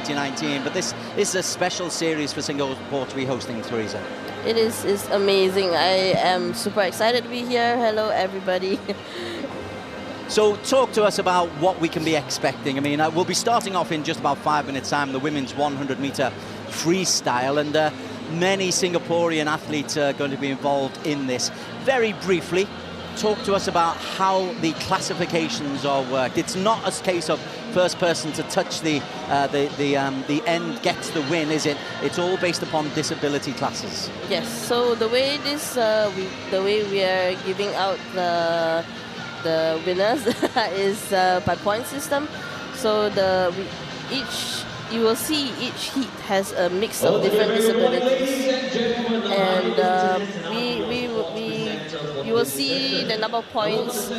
2019, but this is a special series for Singapore to be hosting, Teresa. It is amazing. I am super excited to be here. Hello, everybody. So talk to us about what we can be expecting. I mean, we'll be starting off in just about 5 minutes' time, the women's 100-meter freestyle, and many Singaporean athletes are going to be involved in this. Very briefly, talk to us about how the classifications are worked. It's not a case of first person to touch the end gets the win, is it? It's all based upon disability classes. Yes. So the way we are giving out the winners is by point system. So you will see each heat has a mix of different disabilities, and you will see the number of points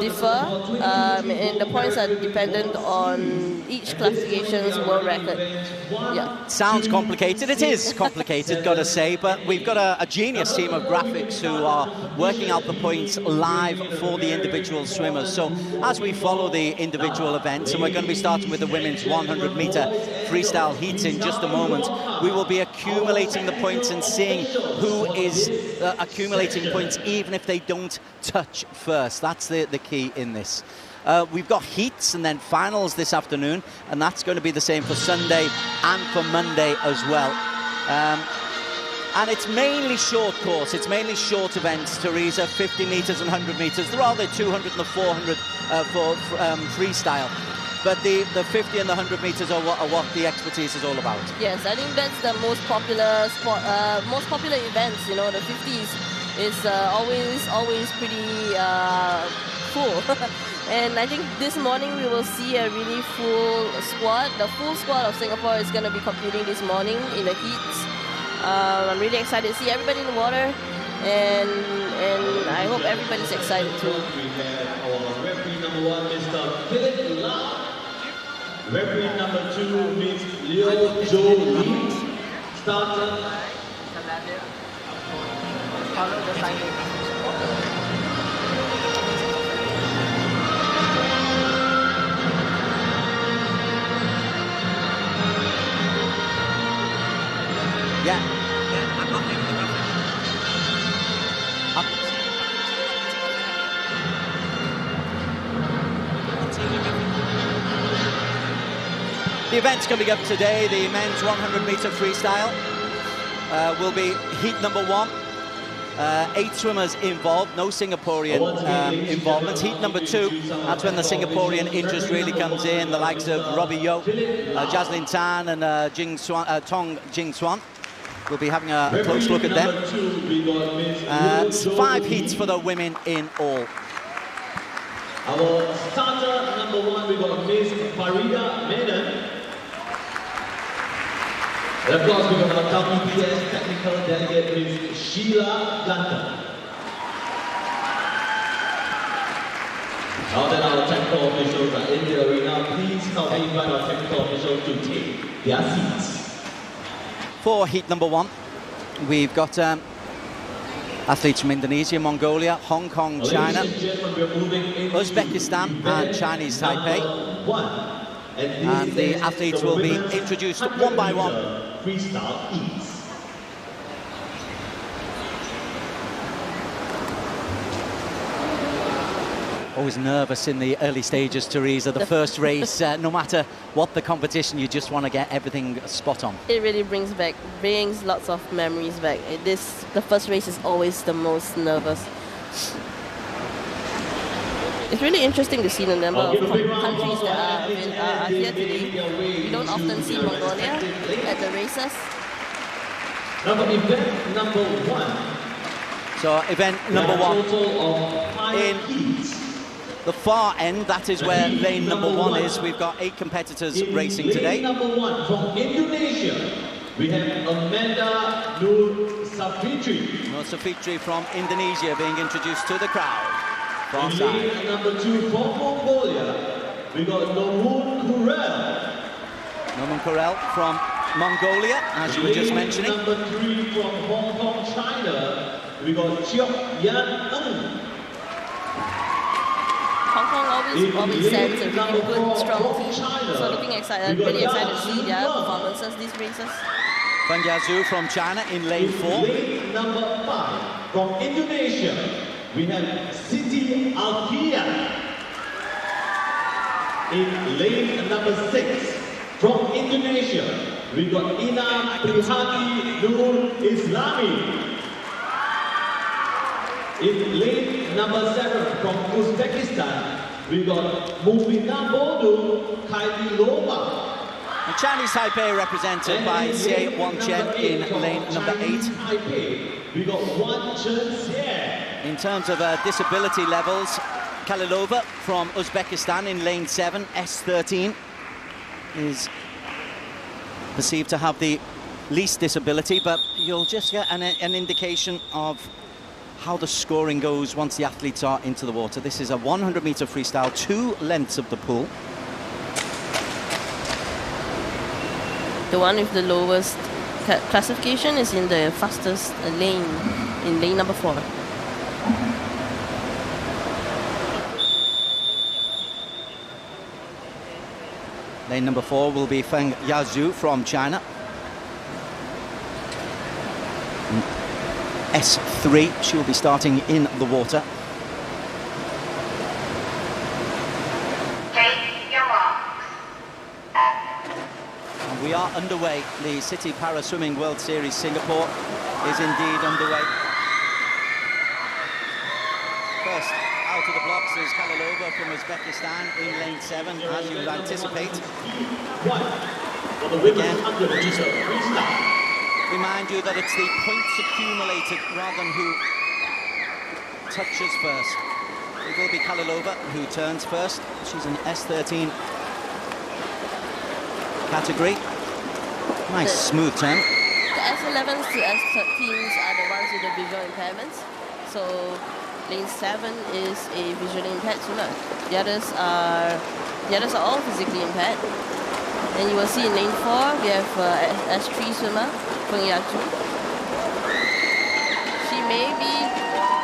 differ, and the points are dependent on each classification's world record. Yeah. Sounds complicated. It is complicated, gotta say, but we've got a genius team of graphics who are working out the points live for the individual swimmers. So as we follow the individual events, and we're going to be starting with the women's 100-meter freestyle heats in just a moment, we will be accumulating the points and seeing who is accumulating points even if they don't touch first. That's the key in this. We've got heats and then finals this afternoon, and that's going to be the same for Sunday and for Monday as well. And it's mainly short course, it's mainly short events, Teresa, 50 metres and 100 metres. There are the 200 and the 400 for freestyle. But the 50 and the 100 metres are what the expertise is all about. Yes, I think that's the most popular sport, most popular events. You know, the 50s is always pretty full. And I think this morning we will see a really full squad. The full squad of Singapore is going to be competing this morning in the heats. I'm really excited to see everybody in the water, and I hope everybody's excited too. Referee number 2, Miss Liu Jo Lee, starter. Yeah, I'm not leaving the graphic. The event's coming up today, the men's 100-meter freestyle will be heat number 1. 8 swimmers involved, no Singaporean involvement. Heat number 2, that's when the Singaporean interest really comes in, the likes of Robbie Yeo, Jaslyn Tan and Tong Jing Swan. We'll be having a close look at them. 5 heats for the women in all. Our starter number 1, we got Miss Farida Menon. And of course, we got our WPS technical delegate, Miss Sheila Gunter. Now that our technical officials are in the arena, please help me invite our technical officials to take their seats. For heat number 1, we've got athletes from Indonesia, Mongolia, Hong Kong, China, Uzbekistan and Chinese Taipei. And the athletes will be introduced one by one. Freestyle heats. Always nervous in the early stages, Teresa. The first race, no matter what the competition, you just want to get everything spot on. It really brings lots of memories back. The first race is always the most nervous. It's really interesting to see the number of countries that are here today. We don't often see Mongolia at the races. Event number 1. So event number 1 in the far end, that is where lane number 1 is. We've got 8 competitors racing today. Number 1 from Indonesia, we have Amanda Nur Safitri. Nur Safitri from Indonesia being introduced to the crowd. In lane number 2 from Mongolia, we got Nomun Kurel. Nomun Kurel from Mongolia, as you were just mentioning. Number 3 from Hong Kong, China, we got Chiok Yan Ng. Hong Kong always sends a really good, strong team. So looking excited, really excited to see their races, these races. Feng Yazhu from China in lane 4. Lane number 5 from Indonesia, we have Citi Alkia. In lane number 6 from Indonesia, we got Ina Prihati Nur Islami. In lane number 7 from Uzbekistan, we got Mufina Bodu Kailova. The Chinese Taipei represented by Xie Wanchen in lane number 8. Taipei, we got Wan Chen Xie. In terms of disability levels, Kalilova from Uzbekistan in lane 7, S13, is perceived to have the least disability, but you'll just get an indication of how the scoring goes once the athletes are into the water. This is a 100-meter freestyle, 2 lengths of the pool. The one with the lowest classification is in the fastest lane, in lane number 4. Lane number 4 will be Feng Yazhu from China. S3, she will be starting in the water. And we are underway. The Citi Para Swimming World Series Singapore is indeed underway. First out of the blocks is Kalilova from Uzbekistan in lane 7, as you would anticipate. Again, just remind you that it's the points accumulated rather than who touches first. It will be Kalilova who turns first. She's an S13 category. Nice smooth turn. The S11s to S13s are the ones with the visual impairments. So lane 7 is a visually impaired swimmer. The others are all physically impaired. And you will see in lane 4 we have S3 swimmer, Feng Yazhu. She may be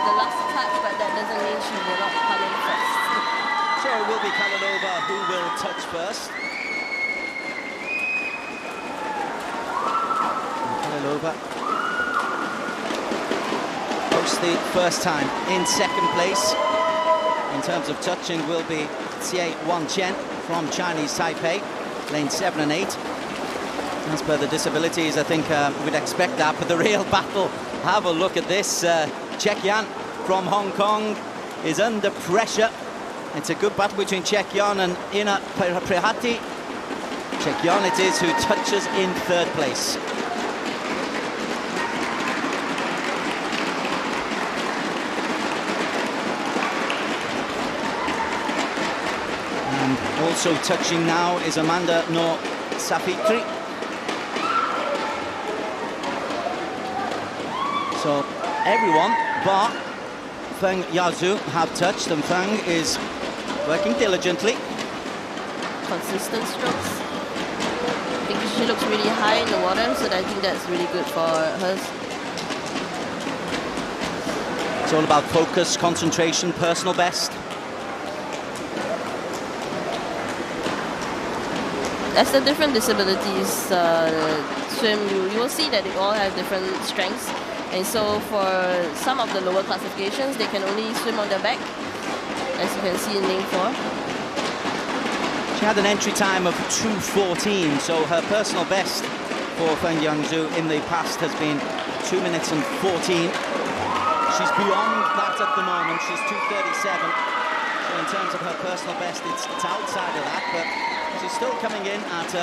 the last touch, but that doesn't mean she will not come in first. So it will be Kalilova who will touch first. Kalilova posts the first time. In second place in terms of touching will be Xie Wanchen from Chinese Taipei, lane 7 and 8. As per the disabilities, I think we'd expect that, but the real battle, have a look at this. Chek Yan from Hong Kong is under pressure. It's a good battle between Chek Yan and Ina Prihati. Chek Yan it is who touches in third place. And also touching now is Amanda No Safitri. So everyone but Feng Yazhu have touched, and Feng is working diligently. Consistent strokes. I think she looks really high in the water, so I think that's really good for hers. It's all about focus, concentration, personal best. As the different disabilities swim, you will see that they all have different strengths. And so for some of the lower classifications, they can only swim on their back, as you can see in lane 4. She had an entry time of 2:14, so her personal best for Feng Yazhu in the past has been 2 minutes and 14. She's beyond that at the moment. She's 2:37. So in terms of her personal best, it's outside of that, but she's still coming in at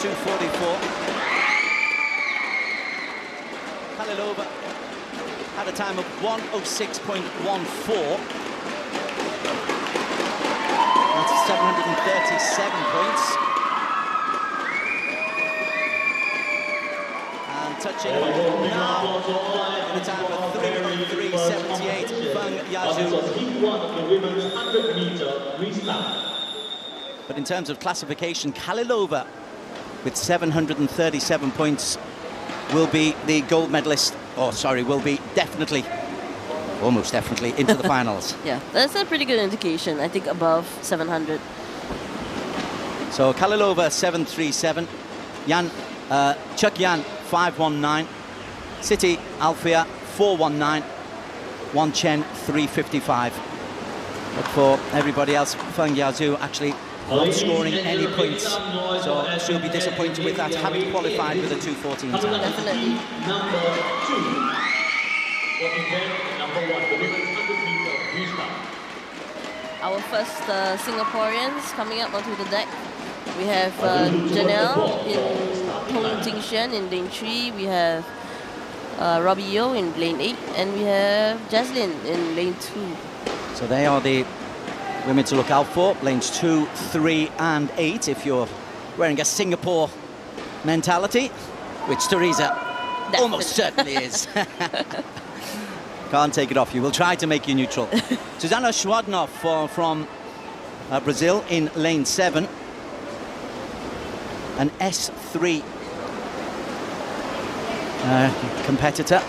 2:44. Kalilova had a time of 1:06.14. That's 737 points. And touching now at a time of 3:03.78, Feng Yazhu. But in terms of classification, Kalilova with 737 points will be the gold medalist, will be definitely, almost definitely, into the finals. Yeah, that's a pretty good indication. I think above 700. So Kalilova 737, Chuck Yan 519, Citi Alfia 419, Wan Chen 355. But for everybody else, Feng Yaozu actually not scoring any points, so she'll be disappointed with that, having qualified with a 2:14 time. Definitely. Number 2 for event number 1, the women's 100 meter freestyle. Our first Singaporeans coming up onto the deck. We have Janelle in Hong Jingxian in lane 3. We have Robbie Yeo in lane 8, and we have Jaslyn in lane 2. So they are the women to look out for, lanes 2, 3 and 8, if you're wearing a Singapore mentality, which Teresa almost certainly is. Can't take it off you. We'll try to make you neutral. Susanna Schwadnoff from Brazil in lane 7. An S3 competitor.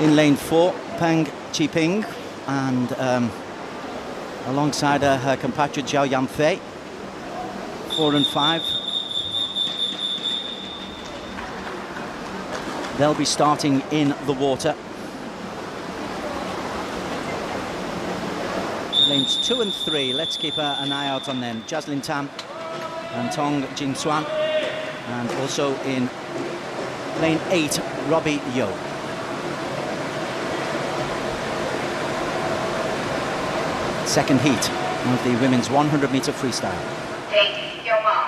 In lane 4, Peng Qiping, and alongside her compatriot Zhao Yanfei, 4 and 5. They'll be starting in the water. Lanes 2 and 3, let's keep an eye out on them. Jaslyn Tam and Tong Jingxuan, and also in lane 8, Robbie Yeo. Second heat of the women's 100-meter freestyle. Take your mark.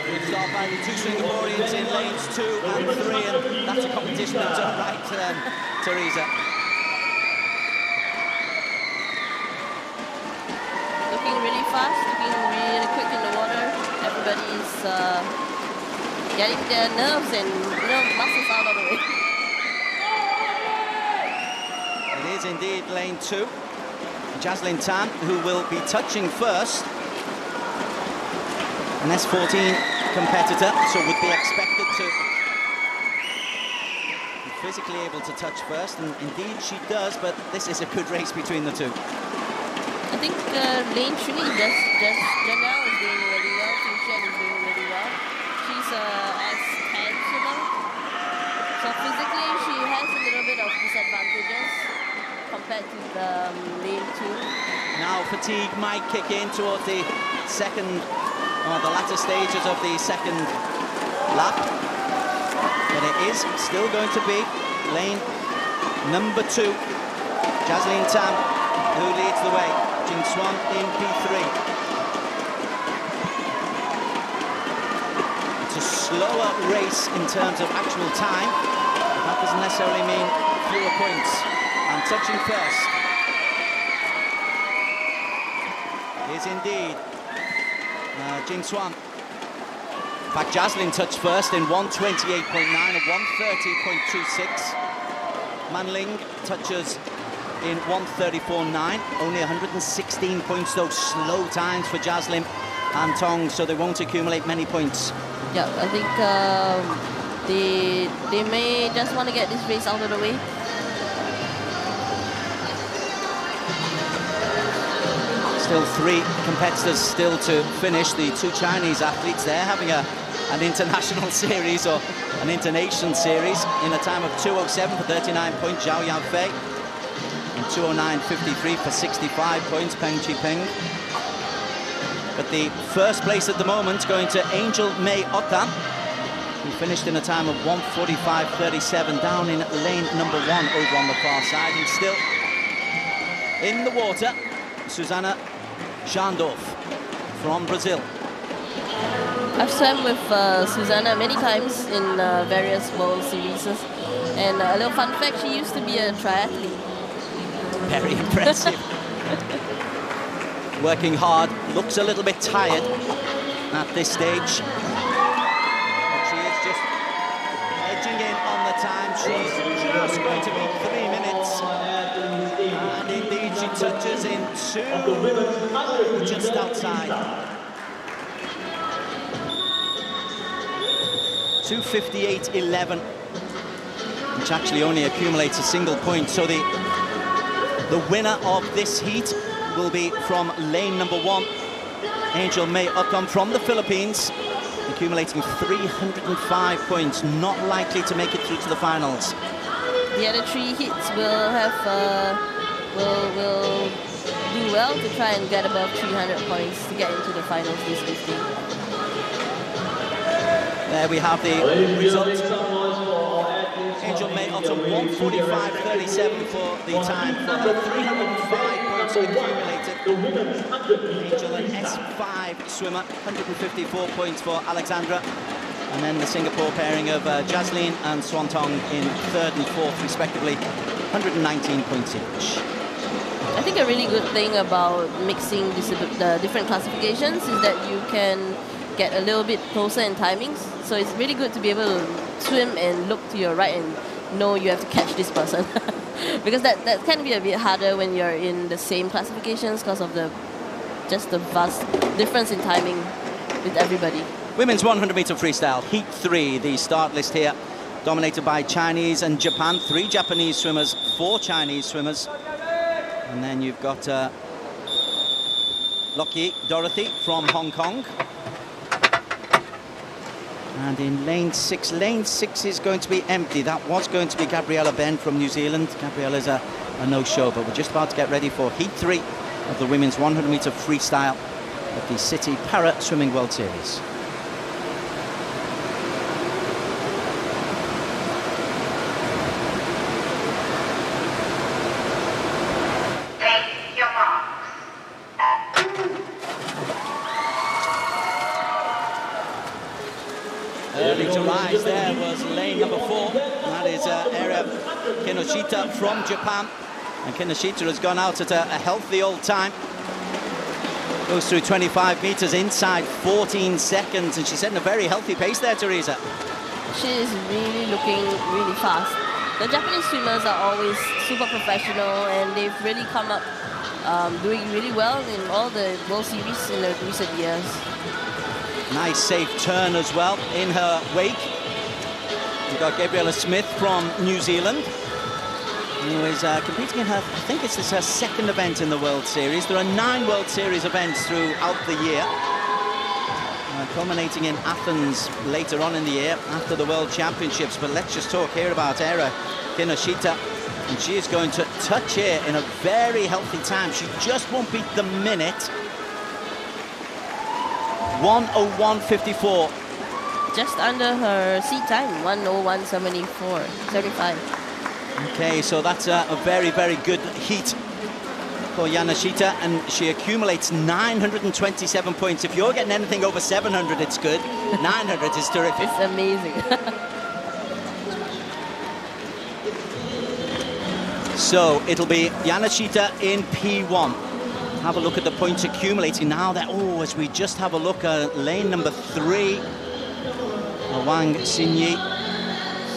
Good start by the two Singaporeans in lanes 2 and 3, and that's a competition in its own right, Teresa. Looking really fast, looking really quick in the water. Everybody's getting their nerves and muscles out of the way. It is indeed lane 2. Jaslyn Tan, who will be touching first. An S14 competitor, so would be expected to be physically able to touch first, and indeed she does, but this is a good race between the two. I think lane 3, Janelle is doing really well. Xingshan is doing really well. She's S10, so physically she has a little bit of disadvantages compared to the lane 2. Now fatigue might kick in towards the second, or the latter stages of the second lap, but it is still going to be lane number 2. Jaslyn Tam, who leads the way. Jingxuan in P3. It's a slower race in terms of actual time, but that doesn't necessarily mean fewer points. And touching first is indeed Jingxuan. In fact, Jaslyn touched first in 1:28.9 and 1:30.26. Manling touches in 1:34.9, only 116 points, though slow times for Jaslyn and Tong, so they won't accumulate many points. Yeah, I think they may just want to get this race out of the way. Still 3 competitors still to finish. The 2 Chinese athletes, they're having an international series or an internation series in a time of 2:07 for 39 points, Zhao Yanfei, and 2:09.53 for 65 points, Peng Qiping. But the first place at the moment going to Angel May Otan, who finished in a time of 1:45.37 down in lane number 1 over on the far side. And still in the water, Susanna Schandorf from Brazil. I've swam with Susanna many times in various World Series, and a little fun fact, she used to be a triathlete. Very impressive. Working hard, looks a little bit tired at this stage. But she is just edging in on the time. She's just going to be 3 minutes. And indeed she touches in 2, just outside. 2:58.11, which actually only accumulates a single point. So the The winner of this heat will be from lane number 1. Angel May Okam from the Philippines, accumulating 305 points, not likely to make it through to the finals. The other 3 heats will have will do well to try and get above 300 points to get into the finals this 50. There we have the results. Angel May Okam 145.37 for the time for her, 305 points accumulated. Angel, an S5 swimmer, 154 points for Alexandra. And then the Singapore pairing of Jasleen and Swantong in 3rd and 4th respectively, 119 points each. I think a really good thing about mixing the different classifications is that you can get a little bit closer in timings. So it's really good to be able to swim and look to your right and know you have to catch this person. Because that can be a bit harder when you're in the same classifications because of the vast difference in timing with everybody. Women's 100-meter freestyle, Heat 3, the start list here, dominated by Chinese and Japan. 3 Japanese swimmers, 4 Chinese swimmers. And then you've got Lockye Dorothy from Hong Kong. And in lane 6 is going to be empty. That was going to be Gabriella Ben from New Zealand. Gabriella's a no-show, but we're just about to get ready for Heat 3 of the women's 100-meter freestyle of the Citi Para Swimming World Series. Early to rise there was lane number 4. That is Era Kinoshita from Japan. And Kinoshita has gone out at a healthy old time. Goes through 25 meters inside 14 seconds. And she's setting a very healthy pace there, Teresa. She is really looking really fast. The Japanese swimmers are always super professional and they've really come up doing really well in all the World Series in the recent years. Nice safe turn as well in her wake. We've got Gabriella Smith from New Zealand, who is competing in her, I think this is her 2nd event in the World Series. There are 9 World Series events throughout the year, culminating in Athens later on in the year after the World Championships. But let's just talk here about Era Kinoshita. And she is going to touch here in a very healthy time. She just won't beat the minute. 1:01.54. Just under her seat time, 1:01.75. Okay, so that's a very, very good heat for Yanashita, and she accumulates 927 points. If you're getting anything over 700, it's good. 900 is terrific. It's amazing. So it'll be Yanashita in P1. Have a look at the points accumulating now. That as we just have a look at lane number 3, Wang Xinyi.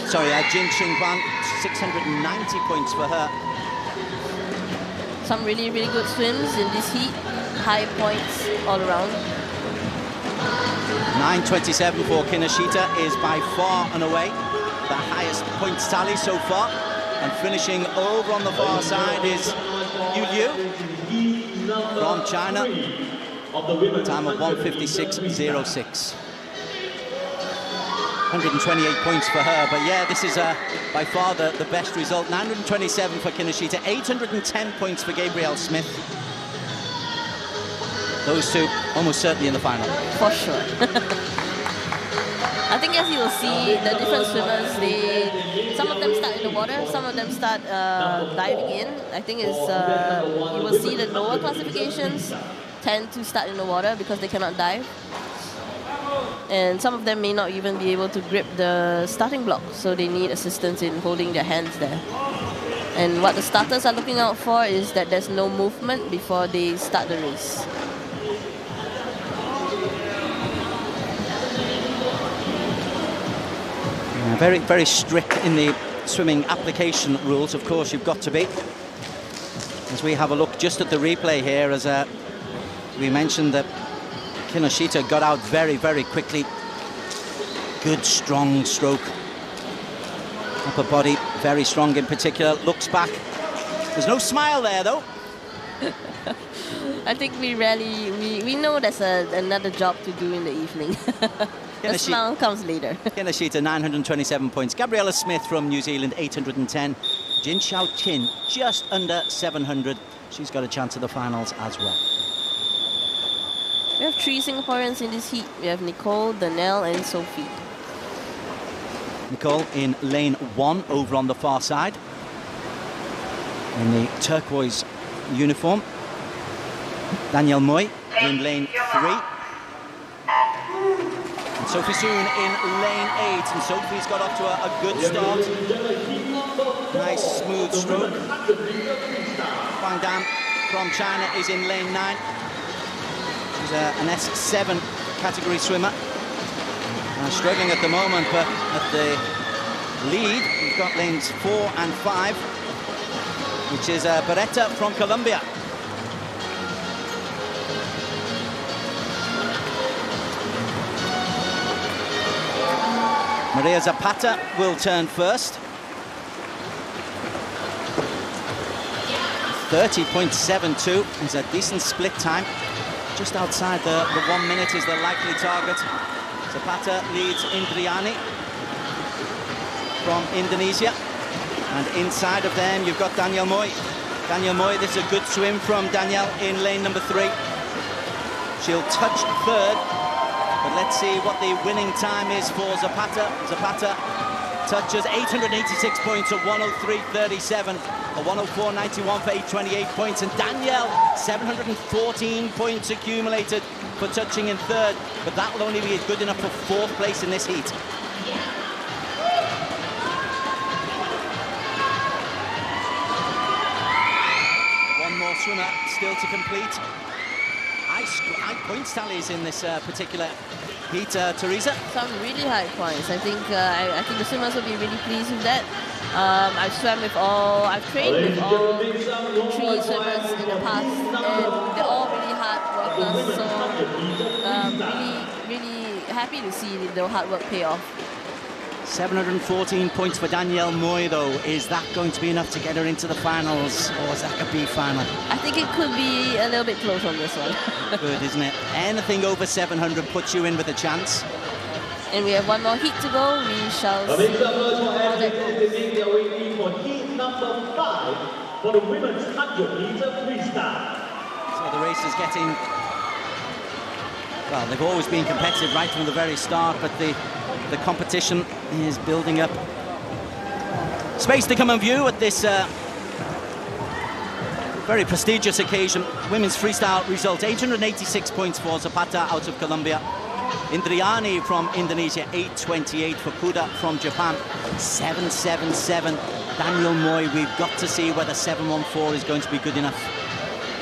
Sorry, Jin Xinhuan, 690 points for her. Some really, really good swims in this heat. High points all around. 927 for Kinoshita is by far and away the highest points tally so far. And finishing over on the far side is Yu Liu from China. Time of 1:56.06. 128 points for her, but yeah, this is by far the best result. 927 for Kinoshita, 810 points for Gabrielle Smith. Those two almost certainly in the final. For sure. I think as you will see, the different swimmers, some of them start in the water, some of them start diving in. I think it's you will see the lower classifications tend to start in the water because they cannot dive. And some of them may not even be able to grip the starting block, so they need assistance in holding their hands there. And what the starters are looking out for is that there's no movement before they start the race. Very, very strict in the swimming application rules, of course, you've got to be. As we have a look just at the replay here, as we mentioned that Kinoshita got out very, very quickly. Good, strong stroke. Upper body, very strong in particular. Looks back There's no smile there, though. I think we know there's another job to do in the evening. The smile comes later. Kinoshita, 927 points. Gabriella Smith from New Zealand, 810. Jin Xiao Qin, just under 700. She's got a chance at the finals as well. We have 3 Singaporeans in this heat. We have Nicole, Danielle, and Sophie. Nicole in lane 1 over on the far side in the turquoise uniform. Danielle Moy in lane 3. And Sophie Soong in lane 8. And Sophie's got off to a good start. Nice smooth stroke. Wang Dan from China is in lane 9. She's an S7 category swimmer. Struggling at the moment, but at the lead, we've got lanes 4 and 5, which is Beretta from Colombia. Maria Zapata will turn first. 30.72 is a decent split time. Just outside the 1 minute is the likely target. Zapata leads Indriani from Indonesia. And inside of them, you've got Danielle Moy. Danielle Moy, this is a good swim from Danielle in lane number 3. She'll touch third, but let's see what the winning time is for Zapata. Zapata touches 886 points at 103.37, a 104.91 for 828 points, and Danielle 714 points accumulated for touching in third, but that will only be good enough for 4th place in this heat. One more swimmer still to complete. High points tallies in this particular heat, Teresa. Some really high points. I think the swimmers will be really pleased with that. I've trained with all 3 swimmers in the past, and they're all really hard workers. So really happy to see their hard work pay off. 714 points for Danielle Moy, though. Is that going to be enough to get her into the finals, or is that a B final? I think it could be a little bit close on this one. Good, isn't it? Anything over 700 puts you in with a chance. And we have 1 more heat to go. We shall see how that goes. For heat number 5 for the women's 100-meter freestyle. So the race is getting... Well, they've always been competitive right from the very start, but the competition is building up. Space to come on view at this very prestigious occasion. Women's freestyle result, 886 points for Zapata out of Colombia. Indriani from Indonesia, 828 for Kuda from Japan, 777. Danielle Moy, we've got to see whether 714 is going to be good enough.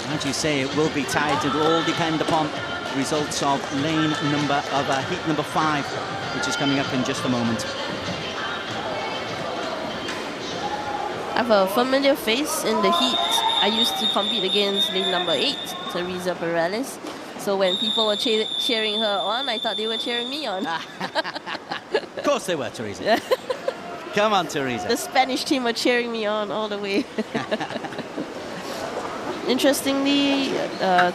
As you say, it will be tight. It will all depend upon results of heat number 5, which is coming up in just a moment. I have a familiar face in the heat. I used to compete against lane number 8, Teresa Perales. So when people were cheering her on, I thought they were cheering me on. Of course they were, Teresa. Come on, Teresa. The Spanish team were cheering me on all the way. Interestingly,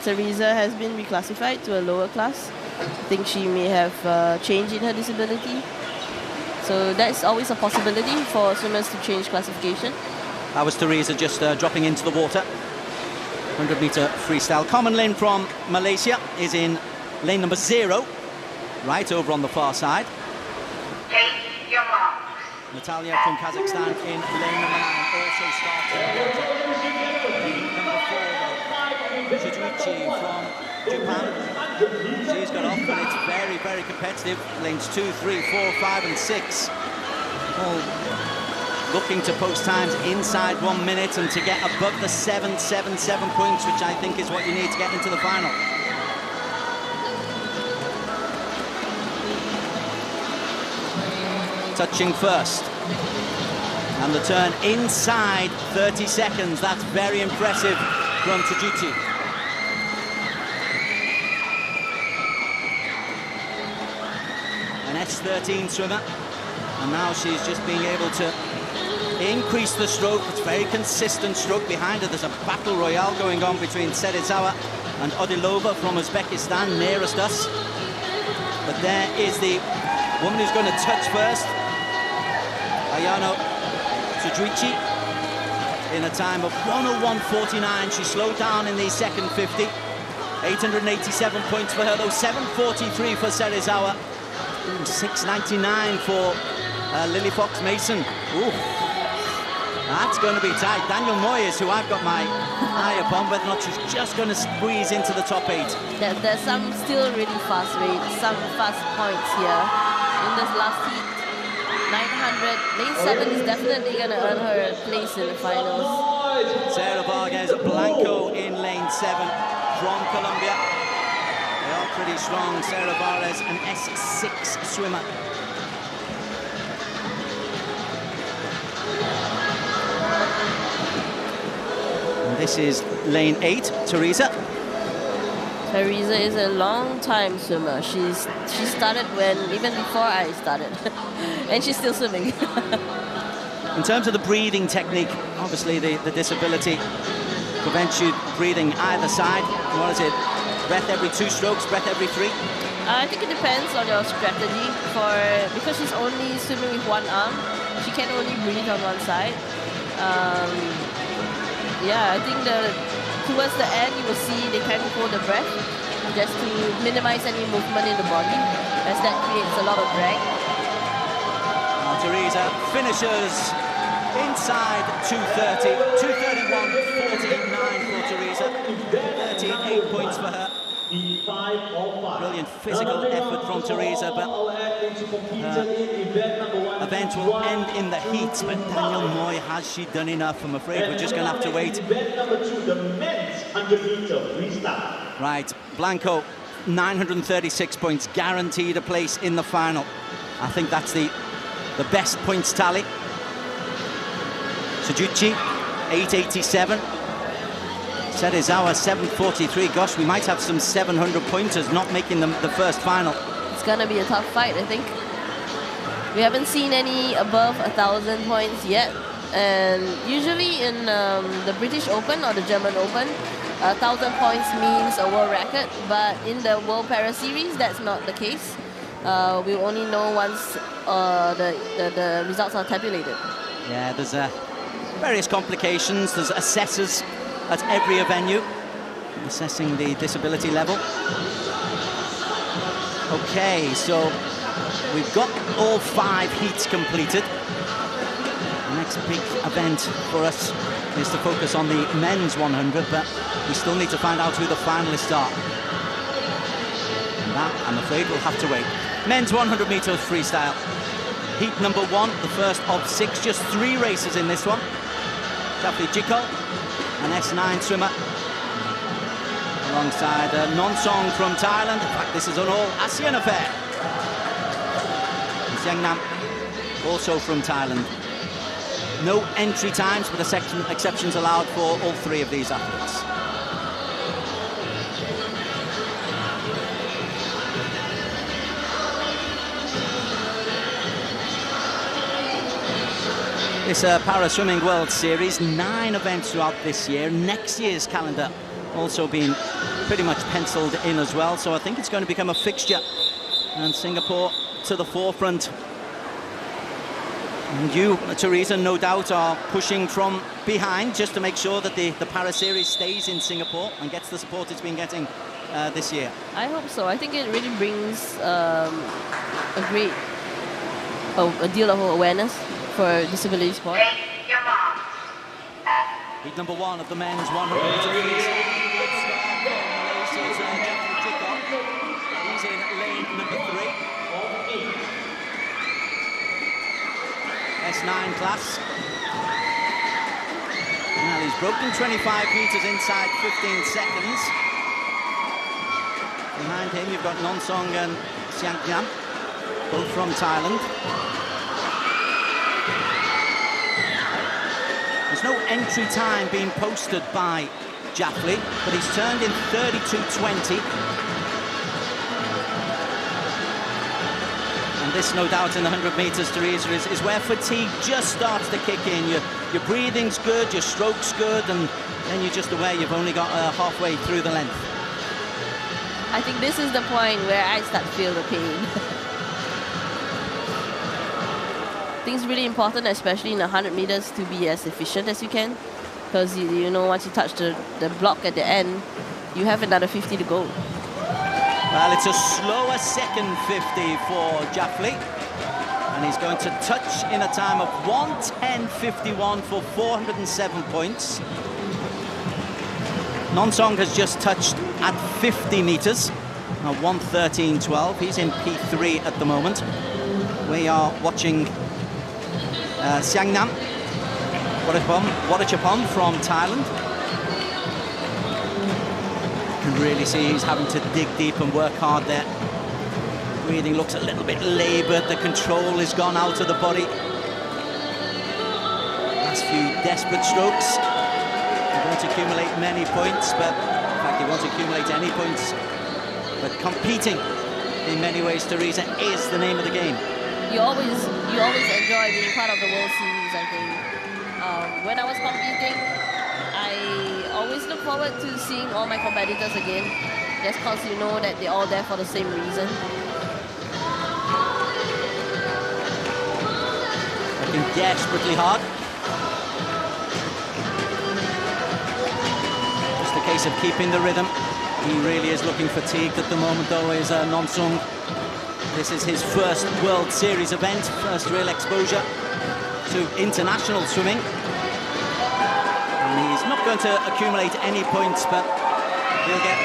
Teresa has been reclassified to a lower class. I think she may have changed in her disability. So that's always a possibility for swimmers to change classification. That was Teresa just dropping into the water. 100-meter freestyle. Common Lin from Malaysia is in lane number 0, right over on the far side. Take your mark. Natalia from Kazakhstan in lane number 9, also starting. Number 4, Shizuichi from Japan. She's got off, but it's very, very competitive. Lanes 2, 3, 4, 5, and 6. All looking to post times inside 1 minute and to get above the 777 points, which I think is what you need to get into the final. Touching first. And the turn inside 30 seconds. That's very impressive from Tsujichi. An S13 swimmer. And now she's just being able to increase the stroke. It's very consistent stroke behind her. There's a battle royale going on between Serizawa and Odilova from Uzbekistan, nearest us. But there is the woman who's going to touch first, Ayano Sujuichi, in a time of 1:01.49. She slowed down in the second 50. 887 points for her, though. 7:43 for Serizawa. 6:99 for Lily Fox Mason. Ooh, that's going to be tight. Daniel Moyes, who I've got my eye upon, whether or not she's just going to squeeze into the top 8. There's some still really fast rates, some fast points here in this last heat. 900, lane 7 is definitely going to earn her a place in the finals. Sarah Vargas Blanco in lane 7 from Colombia. They are pretty strong. Sarah Vargas, an S6 swimmer. And this is lane 8, Teresa. Teresa is a long time swimmer. She started even before I started, and she's still swimming. In terms of the breathing technique, obviously the disability prevents you breathing either side. What is it? Breath every 2 strokes, breath every 3? I think it depends on your strategy. Because she's only swimming with one arm, she can only breathe on one side. Yeah, I think towards the end you will see they kind of hold the breath just to minimize any movement in the body, as that creates a lot of drag. Now Teresa finishes inside 2:30, 2:31.49 for Teresa, 38 points for her. Brilliant physical effort from Teresa, but event will end in the heats. But Daniel Moy, has she done enough? I'm afraid we're just going to have to wait. Right, Blanco, 936 points, guaranteed a place in the final. I think that's the best points tally. Sujuichi, 887. Serizawa, 743. Gosh, we might have some 700 pointers not making them the first final. It's gonna be a tough fight, I think. We haven't seen any above 1,000 points yet. And usually in the British Open or the German Open, 1,000 points means a world record. But in the World Para Series, that's not the case. We'll only know once the results are tabulated. Yeah, there's various complications. There's assessors at every venue assessing the disability level. Okay, so we've got all 5 heats completed. The next big event for us is to focus on the men's 100, but we still need to find out who the finalists are. And that, I'm afraid, we'll have to wait. Men's 100 meters freestyle. Heat number 1, the first of 6, just 3 races in this one. Sophie, an S9 swimmer, alongside Non-Soong from Thailand. In fact, this is an all-ASEAN affair. Xiangnam, also from Thailand. No entry times, but exceptions allowed for all 3 of these athletes. This Para Swimming World Series, 9 events throughout this year. Next year's calendar also being pretty much penciled in as well, so I think it's going to become a fixture. And Singapore to the forefront. And you, Teresa, no doubt are pushing from behind just to make sure that the Para Series stays in Singapore and gets the support it's been getting this year. I hope so. I think it really brings a deal of awareness for disability sport. Heat number 1 of the men's 100 meters. He's in lane number 3. S9 class. Now he's broken 25 meters inside 15 seconds. Behind him you've got Non-Soong and Xiangnam, both from Thailand. There's no entry time being posted by Jaffley, but he's turned in 32.20. And This, no doubt, in the 100 metres, Teresa, is where fatigue just starts to kick in. Your breathing's good, your stroke's good, and then you're just aware you've only got halfway through the length. I think this is the point where I start to feel the pain. I think it's really important, especially in the 100 meters, to be as efficient as you can. Because, you know, once you touch the block at the end, you have another 50 to go. Well, it's a slower second 50 for Jaffley. And he's going to touch in a time of 1:10.51 for 407 points. Soong has just touched at 50 metres, 1:13.12. He's in P3 at the moment. We are watching Siangnam Wadachapon from Thailand. You can really see he's having to dig deep and work hard there. Breathing looks a little bit laboured. The control is gone out of the body. Last few desperate strokes. He won't accumulate many points, but in fact he won't accumulate any points. But competing in many ways, Teresa, is the name of the game. You always enjoy being part of the World Series, I think. When I was competing, I always look forward to seeing all my competitors again, just because you know that they're all there for the same reason. Working desperately hard. Just a case of keeping the rhythm. He really is looking fatigued at the moment, though, is Soong. This is his first World Series event, first real exposure to international swimming. And he's not going to accumulate any points, but he'll get a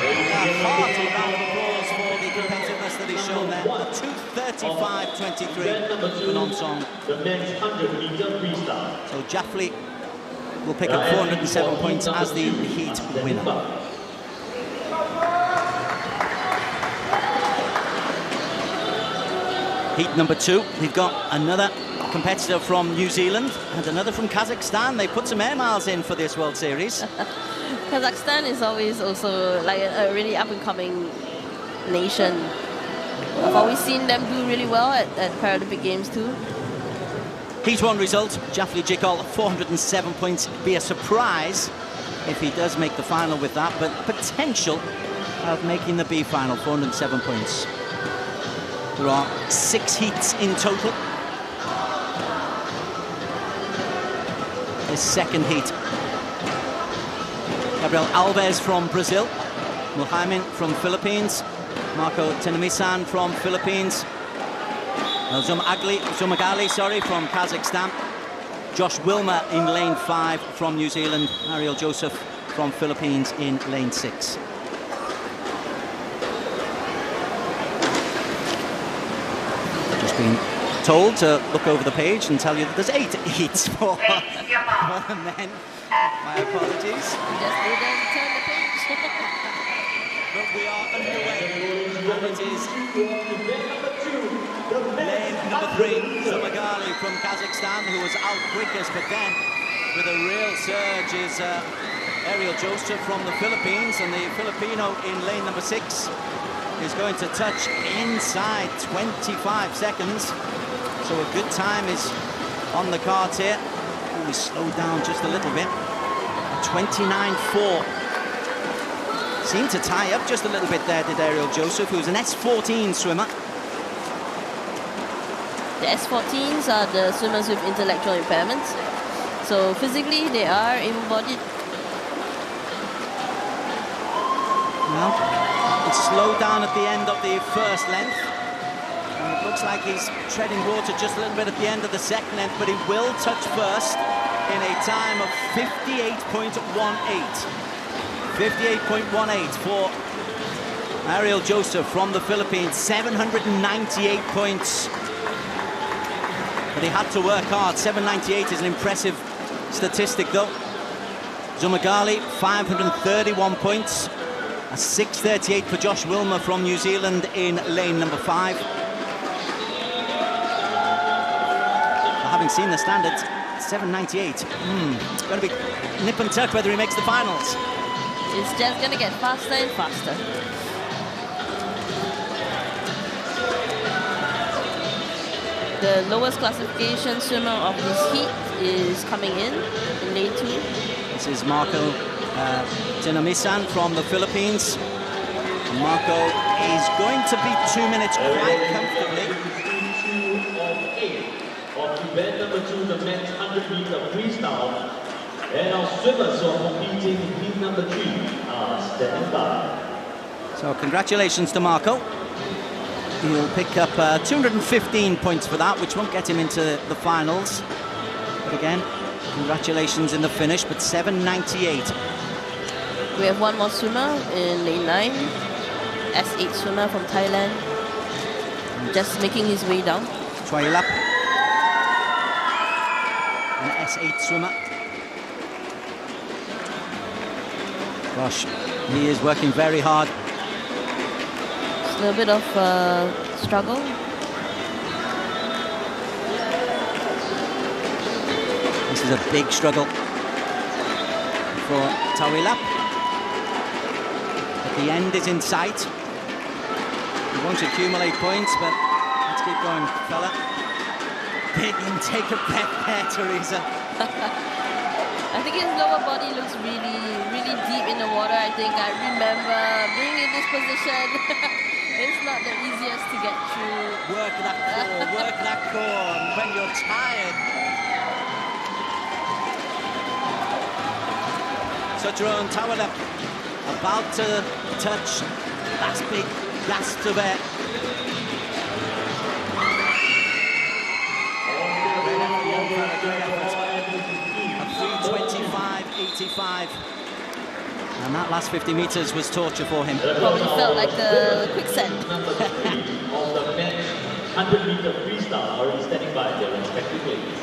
hearty round of applause for the competitiveness that he's shown there. 2:35.23 for Soong. The men's 100-meter freestyle. So Jaffley will pick up 407 points as the heat winner. Heat number 2, we've got another competitor from New Zealand and another from Kazakhstan. They put some air miles in for this World Series. Kazakhstan is always also like a really up-and-coming nation. I've always seen them do really well at Paralympic Games too. Heat 1 result, Jaffley Jikol, 407 points. Be a surprise if he does make the final with that, but potential of making the B final, 407 points. There are 6 heats in total. His second heat. Gabriel Alves from Brazil, Mulhaimin from Philippines, Marco Tenemisan from Philippines, Zumagali, from Kazakhstan, Josh Wilmer in lane 5 from New Zealand, Ariel Joseph from Philippines in lane 6. Just been told to look over the page and tell you that there's 8 heats for the men. My apologies. Just didn't turn the page. But we are underway, and it is lane number 3, Zumagali from Kazakhstan, who was out quickest, but then with a real surge is Ariel Joseph from the Philippines, and the Filipino in lane number 6 is going to touch inside 25 seconds. So a good time is on the cards here. Oh, he slowed down just a little bit. 29.4. Seemed to tie up just a little bit there, did Ariel Joseph, who's an S14 swimmer. The S14s are the swimmers with intellectual impairments. So physically, they are able-bodied. Well, it slowed down at the end of the first length. And it looks like he's treading water just a little bit at the end of the second length, but he will touch first in a time of 58.18. 58.18 for Ariel Joseph from the Philippines. 798 points. But he had to work hard. 798 is an impressive statistic, though. Zumagali, 531 points. A 638 for Josh Wilmer from New Zealand in lane number 5. Having seen the standards, 798. It's going to be nip and tuck whether he makes the finals. It's just going to get faster and faster. The lowest classification swimmer of this heat is coming in lane 2. This is Marco Tinomisan from the Philippines. Marco is going to be 2 minutes quite comfortably. Of event number 2, the men's 100-meter freestyle. And our swimmers who are competing in heat number 3 are standing by. So congratulations to Marco. He'll pick up 215 points for that, which won't get him into the finals. But again, congratulations in the finish, but 798. We have one more swimmer in lane 9. S8 swimmer from Thailand. Just making his way down. Choylap. An S8 swimmer. Gosh, he is working very hard. Just a little bit of struggle. This is a big struggle for Choylap. But the end is in sight. He won't accumulate points, but let's keep going, fella. Big intake of breath there, Teresa. I think his lower body looks really, really deep in the water. I think I remember being in this position. It's not the easiest to get through. Work that core, work that core. And when you're tired. So Jerome Choylap about to touch last big gas to bear. 3:25.85, and that last 50 meters was torture for him. Probably felt like a quicksand. Number 3 of the men's 100-meter freestyle already standing by their respective lanes.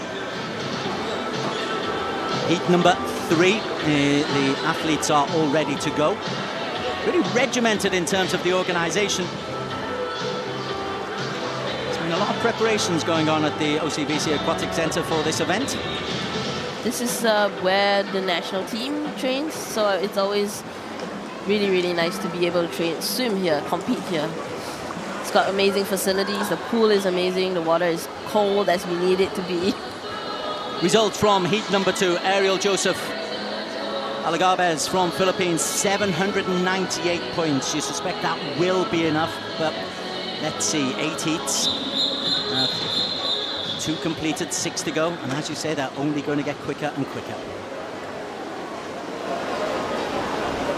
Heat number 3, the athletes are all ready to go. Really regimented in terms of the organisation. There's been a lot of preparations going on at the OCBC Aquatic Centre for this event. This is where the national team trains, so it's always really, really nice to be able to swim here, compete here. It's got amazing facilities, the pool is amazing, the water is cold as we need it to be. Results from heat number 2, Ariel Joseph Alagabez from Philippines, 798 points. You suspect that will be enough, but let's see, 8 heats. 2 completed, 6 to go, and as you say, they're only going to get quicker and quicker.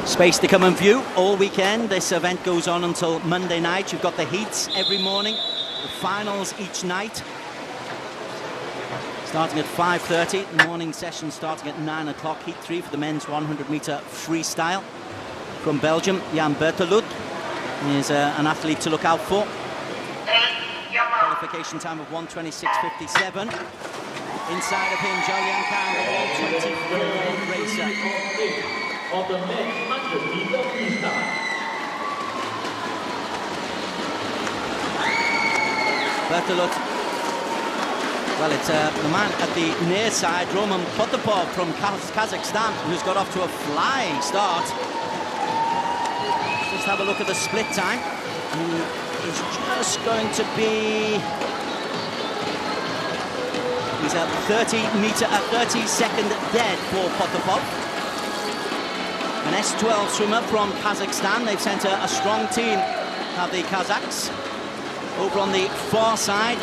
Space to come and view all weekend. This event goes on until Monday night. You've got the heats every morning, the finals each night. Starting at 5:30, the morning session starting at 9 o'clock. Heat 3 for the men's 100-meter freestyle. From Belgium, Jan Berteloot is an athlete to look out for. Qualification time of 1:26.57. Inside of him, Zhao Yankang, the 1:24 racer. Of the men's 100-meter freestyle. Berteloot. Well, it's the man at the near side, Roman Potapov from Kazakhstan, who's got off to a flying start. Just have a look at the split time. He's just going to be... He's at 30-second dead for Potapov. An S12 swimmer from Kazakhstan. They've sent a strong team, have the Kazakhs. Over on the far side,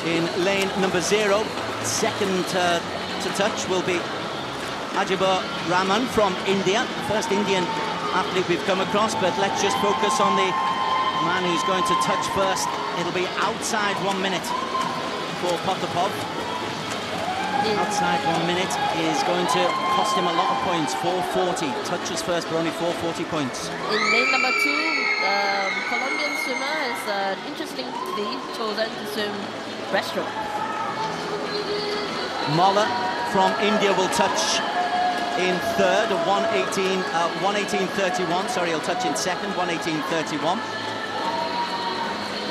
in lane number 0, second to touch will be Ajibur Rahman from India, first Indian athlete we've come across, but let's just focus on the man who's going to touch first. It'll be outside 1 minute for Potapov. Outside 1 minute is going to cost him a lot of points, 440. Touches first, but only 440 points. In lane number 2, Colombian swimmer is interestingly chosen to swim breaststroke. Moller from India will touch in third, 1:18.31. Sorry, he'll touch in second, 1:18.31.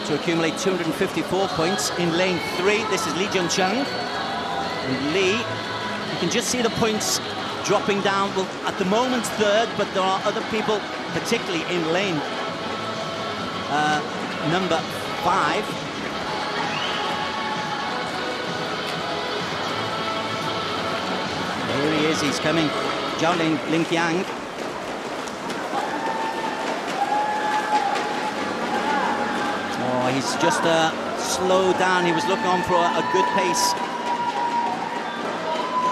To accumulate 254 points. In lane 3, this is Lee Jun-chung. And Lee, you can just see the points dropping down. Well, at the moment third, but there are other people, particularly in lane number 5. Here he is, he's coming. Zhao Linqiang. Oh, he's just slowed down. He was looking on for a good pace.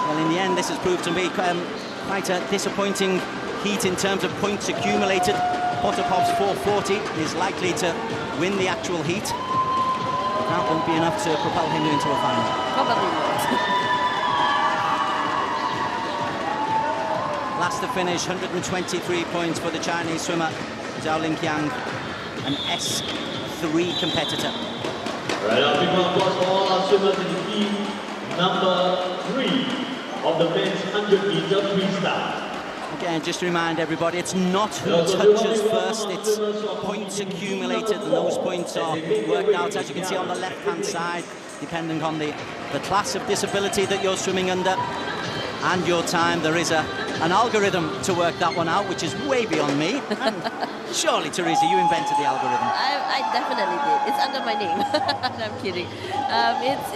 Well, in the end, this has proved to be quite a disappointing heat in terms of points accumulated. Potopov's 440 is likely to win the actual heat. That won't be enough to propel him into a final. Probably not. Last to finish, 123 points for the Chinese swimmer, Zhao Linqiang, an S3 competitor. Right now, big round of applause for all our swimmers in heat number 3 of the men's 100-meter freestyle. Again, just to remind everybody, it's not who touches first, it's points accumulated, and those points are worked out, as you can see on the left-hand side, depending on the class of disability that you're swimming under and your time. There is an algorithm to work that one out, which is way beyond me. And surely, Teresa, you invented the algorithm. I definitely did. It's under my name. I'm kidding.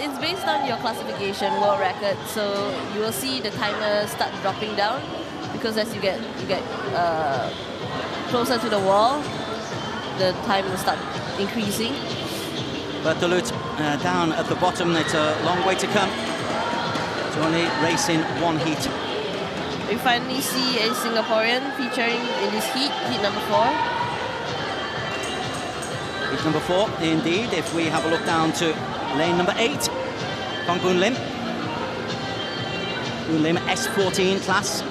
It's based on your classification, world record. So you will see the timer start dropping down, because as you get closer to the wall, the time will start increasing. But Duluth down at the bottom, it's a long way to come. It's only racing one heat. We finally see a Singaporean featuring in this heat number 4. Heat number 4, indeed. If we have a look down to lane number 8, Kong Boon Lim. Boon Lim, S14 class.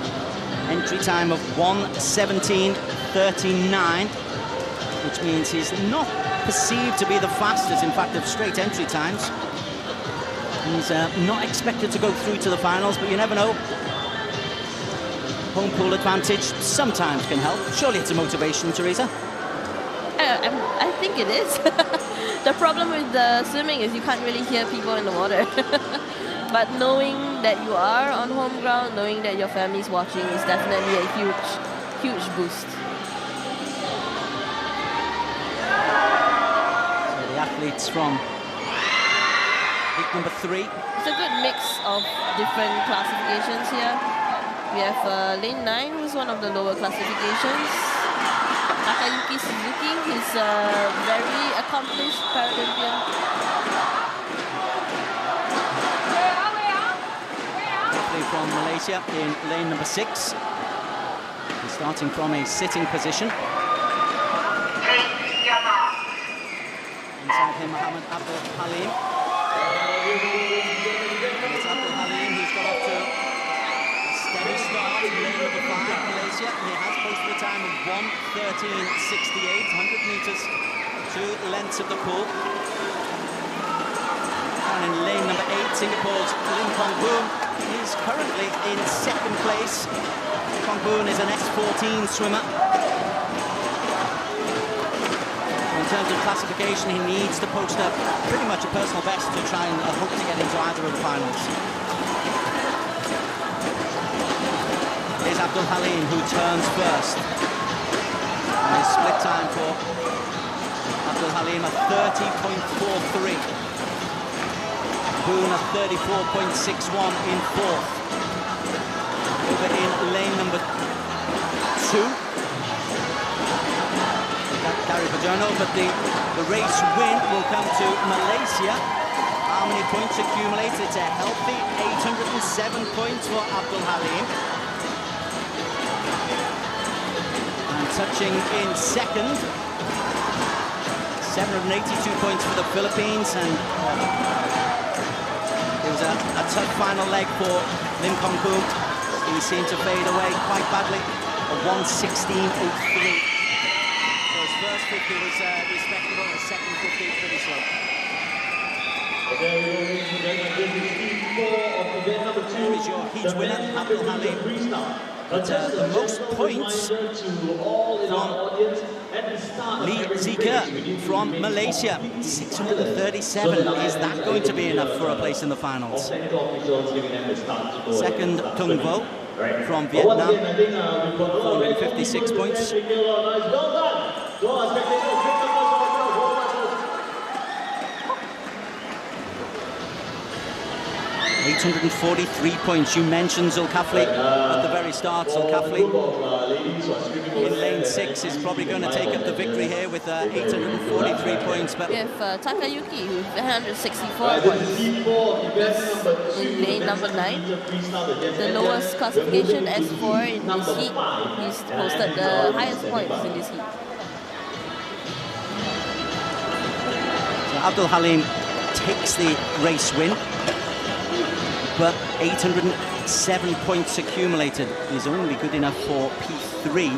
Entry time of 1:17:39, which means he's not perceived to be the fastest, in fact, of straight entry times. He's not expected to go through to the finals, but you never know. Home pool advantage sometimes can help. Surely it's a motivation, Teresa? I think it is. The problem with the swimming is you can't really hear people in the water. But knowing that you are on home ground, knowing that your family's watching is definitely a huge boost. So the athletes from heat number 3. It's a good mix of different classifications here. We have lane 9, who's one of the lower classifications. Takayuki Suzuki, he's a very accomplished Paralympian. From Malaysia in lane number 6. He's starting from a sitting position. Inside him, Mohammed Abdul Halim. It's Abdul Halim who's got off to a steady start in lane number 5, Malaysia. He has posted a time of 1:13:68, 100 meters, 2 lengths of the pool. And in lane number 8, Singapore's Lim Kong Boon is currently in 2nd place. Kong Boon is an S14 swimmer. In terms of classification, he needs to post up pretty much a personal best to try and hope to get into either of the finals. Here's Abdul Halim, who turns first. And his split time for Abdul Halim at 30.43. Boon at 34.61 in 4th. Over in lane number 2. Gary Pajono, but the race win will come to Malaysia. How many points accumulated? It's a healthy 807 points for Abdul Halim. And touching in 2nd. 782 points for the Philippines, and it was a tough final leg for Lim Kong Boon. He seemed to fade away quite badly. A 1:16.03. So his first 50 was respectable, his second 50 pretty slow. Okay, Here is your heat winner, Abdul Halim. But the most points from Lee Zika from Malaysia, 637. Is that going to be enough for a place in the finals? Second, Tung Vo from Vietnam, 456 points. 843 points. You mentioned Zulkifli at the very start. Zulkifli in lane 6 is probably going to take up the victory here with 843 points. But we have Takayuki with 164 points in lane number 9. The lowest classification S4 in this heat. He's posted the highest points in this heat. So Abdul Halim takes the race win, but 807 points accumulated is only good enough for P3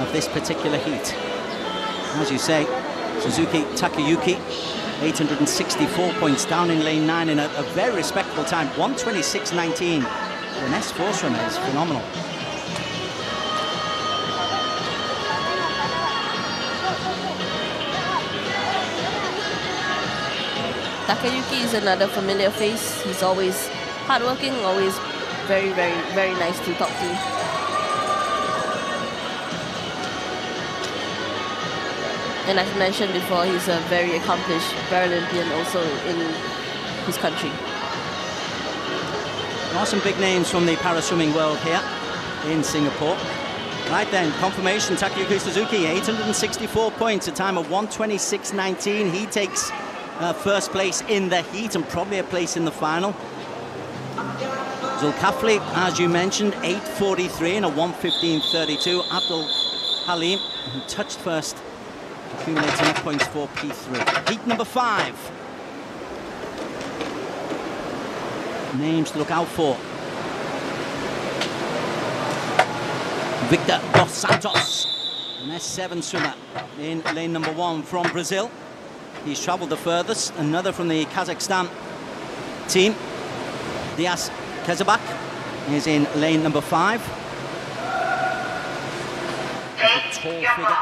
of this particular heat. As you say, Suzuki Takayuki, 864 points down in lane 9 in a very respectable time, 126.19. An S4 swimmer is phenomenal. Takayuki is another familiar face. He's always hardworking, always very, very, very nice to talk to. And as mentioned before, he's a very accomplished Paralympian also in his country. There are some big names from the para-swimming world here in Singapore. Right then, confirmation, Takayuki Suzuki, 864 points, a time of 126.19. He takes first place in the heat and probably a place in the final. Zulkifli, as you mentioned, 843 and a 115.32. Abdul Halim, who touched first, accumulating enough points for P3. Heat number 5. Names to look out for. Victor Dos Santos, an S7 swimmer in lane number 1 from Brazil. He's travelled the furthest. Another from the Kazakhstan team. Diaz Kezabak is in lane number 5. A tall figure.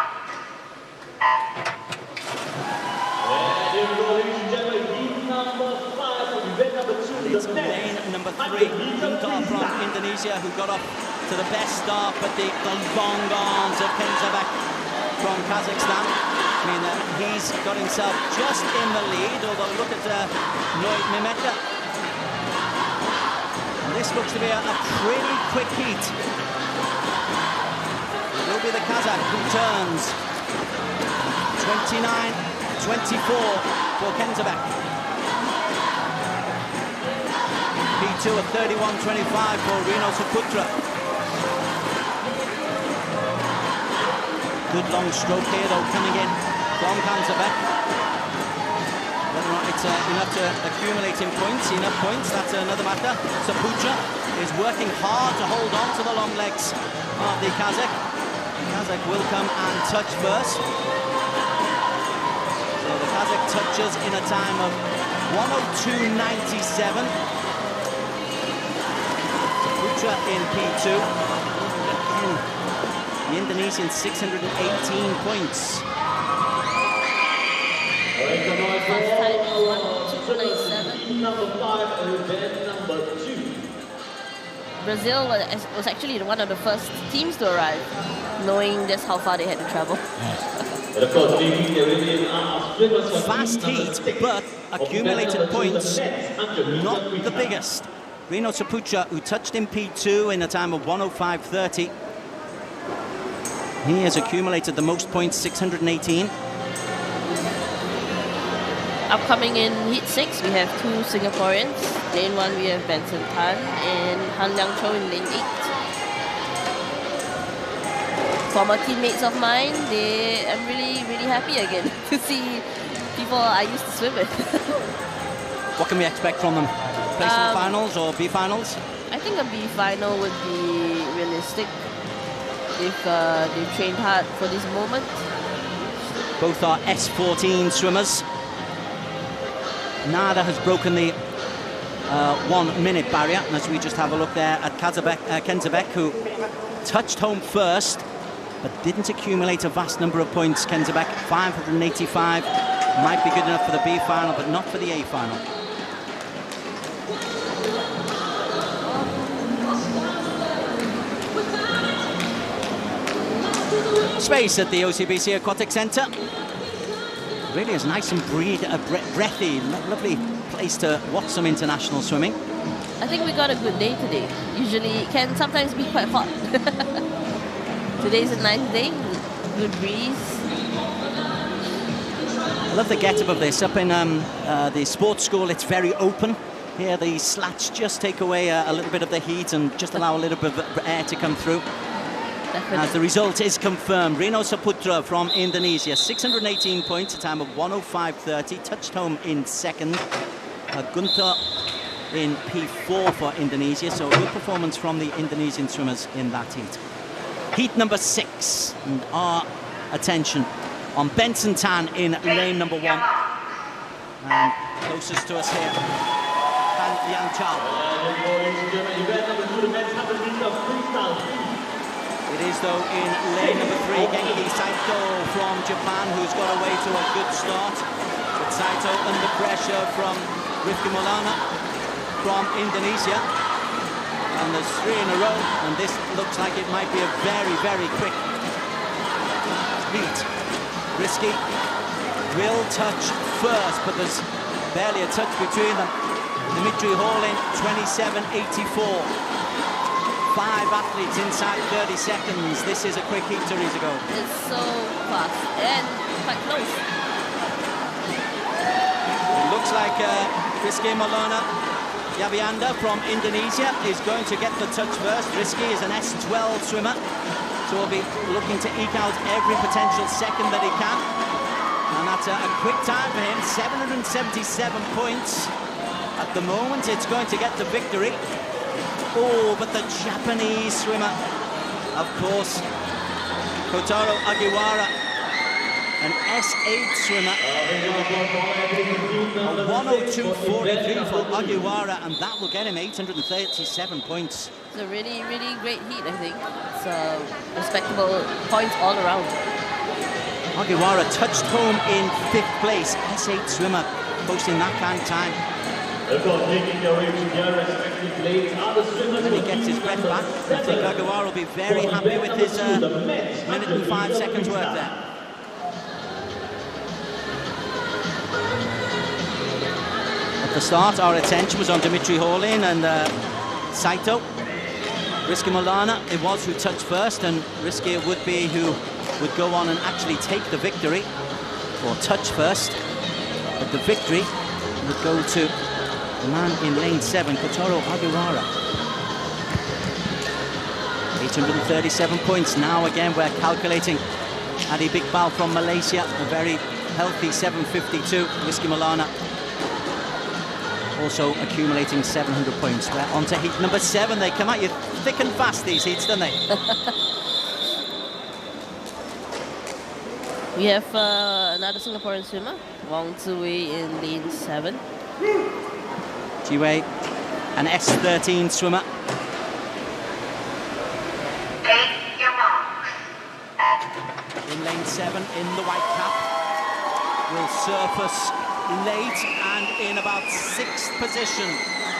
It's lane number 3, Guntar from Indonesia, who got off to the best start, but the long arms of Kezabak from Kazakhstan. I mean, he's got himself just in the lead, although look at Noit Mimeka. This looks to be a pretty quick heat. It will be the Kazakh who turns. 29-24 for Kezabak. P2 at 31.25 for Rino Saputra. Good long stroke here though coming in from Kezabak. Whether or not it's enough to accumulate in points, enough points, that's another matter. Saputra is working hard to hold on to the long legs of the Kazakh. The Kazakh will come and touch first. So the Kazakh touches in a time of 102.97. Saputra in P2. Again, the Indonesian 618 points. First time is 102.97. Number 5 and then number 2. Brazil was actually one of the first teams to arrive, knowing just how far they had to travel. Fast heat, but accumulated points not the biggest. Rino Saputra, who touched in P2 in a time of 105.30. He has accumulated the most points, 618. Upcoming in Heat 6, we have 2 Singaporeans. Lane 1, we have Benson Tan and Han Liang Cho in lane 8. Former teammates of mine, I'm really, really happy again to see people I used to swim with. What can we expect from them? Place in the finals or B finals? I think a B final would be realistic if they trained hard for this moment. Both are S14 swimmers. Nada has broken the 1 minute barrier, as we just have a look there at Kezabak, who touched home first, but didn't accumulate a vast number of points. Kezabak, 585, might be good enough for the B final, but not for the A final. Space at the OCBC Aquatic Centre. Really is nice and breathy, lovely place to watch some international swimming. I think we got a good day today. Usually it can sometimes be quite hot. Today's a nice day, good breeze. I love the get-up of this. Up in the sports school, it's very open. Here the slats just take away a little bit of the heat and just allow a little bit of air to come through. Definitely. As the result is confirmed, Reno Saputra from Indonesia, 618 points, a time of 105.30, touched home in second. Guntur in P4 for Indonesia, so good performance from the Indonesian swimmers in that heat. Heat number 6, and our attention on Benson Tan in lane number 1. And closest to us here, Han Yang Chao. It is, though, in lane number 3, Genki Saito from Japan, who's got away to a good start. But Saito under pressure from Rifki Maulana from Indonesia. And there's 3 in a row, and this looks like it might be a very, very quick heat. Risky will touch first, but there's barely a touch between them. Dimitri Hallin, 27.84. 5 athletes inside 30 seconds. This is a quick heat, Teresa Go. It's so fast and quite close. It looks like Rizky Maulana Yabianda from Indonesia is going to get the touch first. Rizky is an S12 swimmer, so we'll be looking to eke out every potential second that he can. And that's a quick time for him, 777 points. At the moment, it's going to get the victory. Oh, but the Japanese swimmer, of course, Kotaro Agiwara, an S8 swimmer, a 102.43 for Agiwara, and that will get him 837 points. It's a really, really great heat, I think. It's respectable points all around. Agiwara touched home in 5th place, S8 swimmer, posting that kind of time. Making their way to their respective lanes are the swimmers. When he gets his breath back, I think Agiwara will be very happy with his minute and 5 seconds work there. At the start, our attention was on Dimitri Hallin and Saito. Rizky Maulana, it was who touched first, and Rizky it would be who would go on and actually take the victory, or touch first. But the victory would go to the man in lane 7, Kotaro Agiwara. 837 points. Now again we're calculating Adi Bigbal from Malaysia, a very healthy 752. Rizky Maulana also accumulating 700 points. We're on to heat number 7. They come at you thick and fast, these heats, don't they? We have another Singaporean swimmer, Wong Ziwei in lane 7. Jiwei, an S13 swimmer. In lane 7, in the white cap, will surface late and in about 6th position.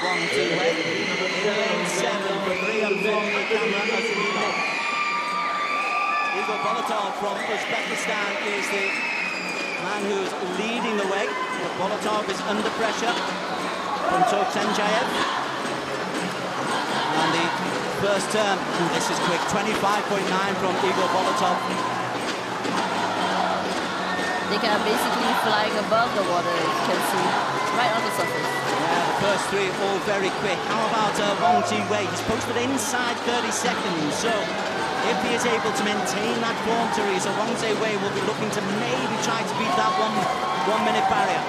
Wong Ziwei in lane 7, Korea from the camera as we know. Igor Bolotov from Uzbekistan is the man who's leading the way. But Bolotov is under pressure from Turksenjayev. And the first term, this is quick, 25.9 from Igor Bolotov. They are basically flying above the water, you can see, right on the surface. Yeah, the first 3 all very quick. How about Wong Ziwei? He's posted inside 30 seconds, so if he is able to maintain that form, Teresa, Wong Ziwei will be looking to maybe try to beat that 1 minute barrier.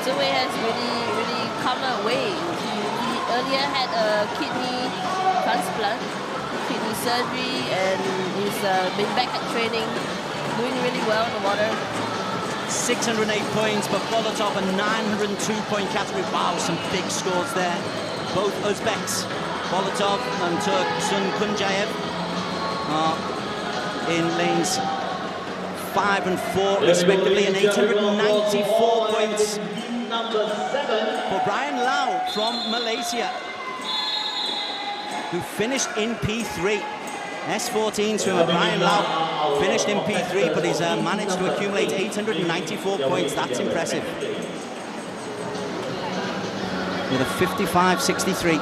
Ziwei has really come away. He earlier had a kidney transplant, kidney surgery, and he's been back at training, doing really well in the water. 608 points, but Bolotov a 902-point category. Wow, some big scores there. Both Uzbeks, Bolotov and Turksenjayev, are in lanes 5 and 4 respectively, and 894 points for Brian Lau from Malaysia, who finished in P3. S14 swimmer Brian Lau finished in P3, but he's managed to accumulate 894 points. That's impressive. With a 55.63.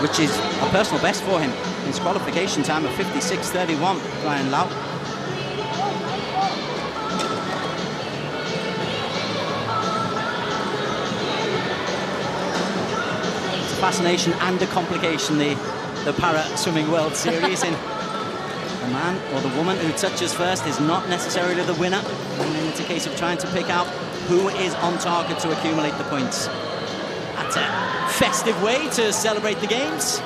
which is a personal best for him. His qualification time of 56.31, Brian Lau. It's a fascination and a complication, the Para Swimming World Series. In the man or the woman who touches first is not necessarily the winner, and then it's a case of trying to pick out who is on target to accumulate the points. That's a festive way to celebrate the games.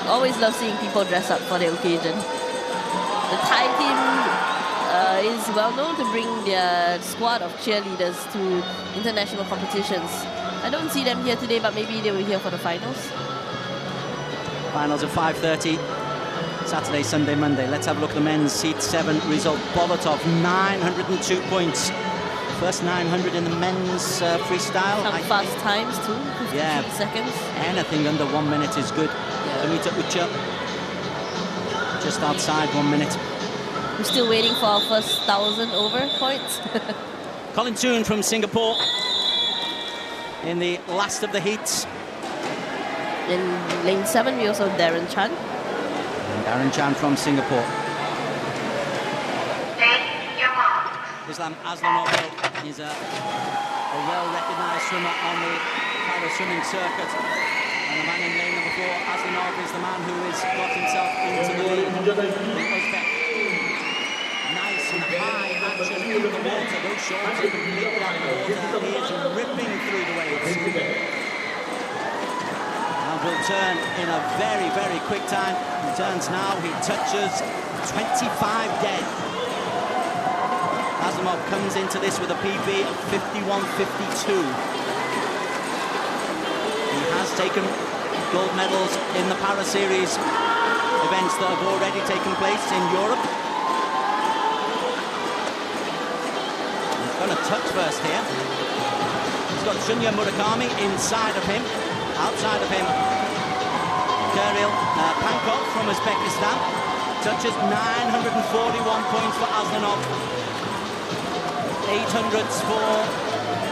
Always love seeing people dress up for the occasion. The Thai team is well known to bring their squad of cheerleaders to international competitions. I don't see them here today, but maybe they will be here for the finals. Finals at 5:30, Saturday, Sunday, Monday. Let's have a look at the men's Heat 7 result. Bolotov, 902 points. First 900 in the men's freestyle. Some fast times too, 53 seconds. Anything under 1 minute is good. Tomita Ucha, just outside 1 minute. We're still waiting for our first 1,000 over points. Colin Soong from Singapore in the last of the heats. In lane 7, we also have Darren Chan. And Darren Chan from Singapore. Islam Aslanov is a well-recognised swimmer on the para swimming circuit. And the man in lane number 4, Aslanov, is the man who has got himself into the Uzbek. Nice and high action in the water. Those shorts are completely out of the water. He is ripping through the waves. And will turn in a very, very quick time. He turns now, he touches 25 dead. Aslanov comes into this with a PB of 51.52. He has taken gold medals in the Para Series events that have already taken place in Europe. He's going to touch first here. He's got Shunya Murakami inside of him. Outside of him, Kirill Pankov from Uzbekistan. Touches 941 points for Aslanov. 800s for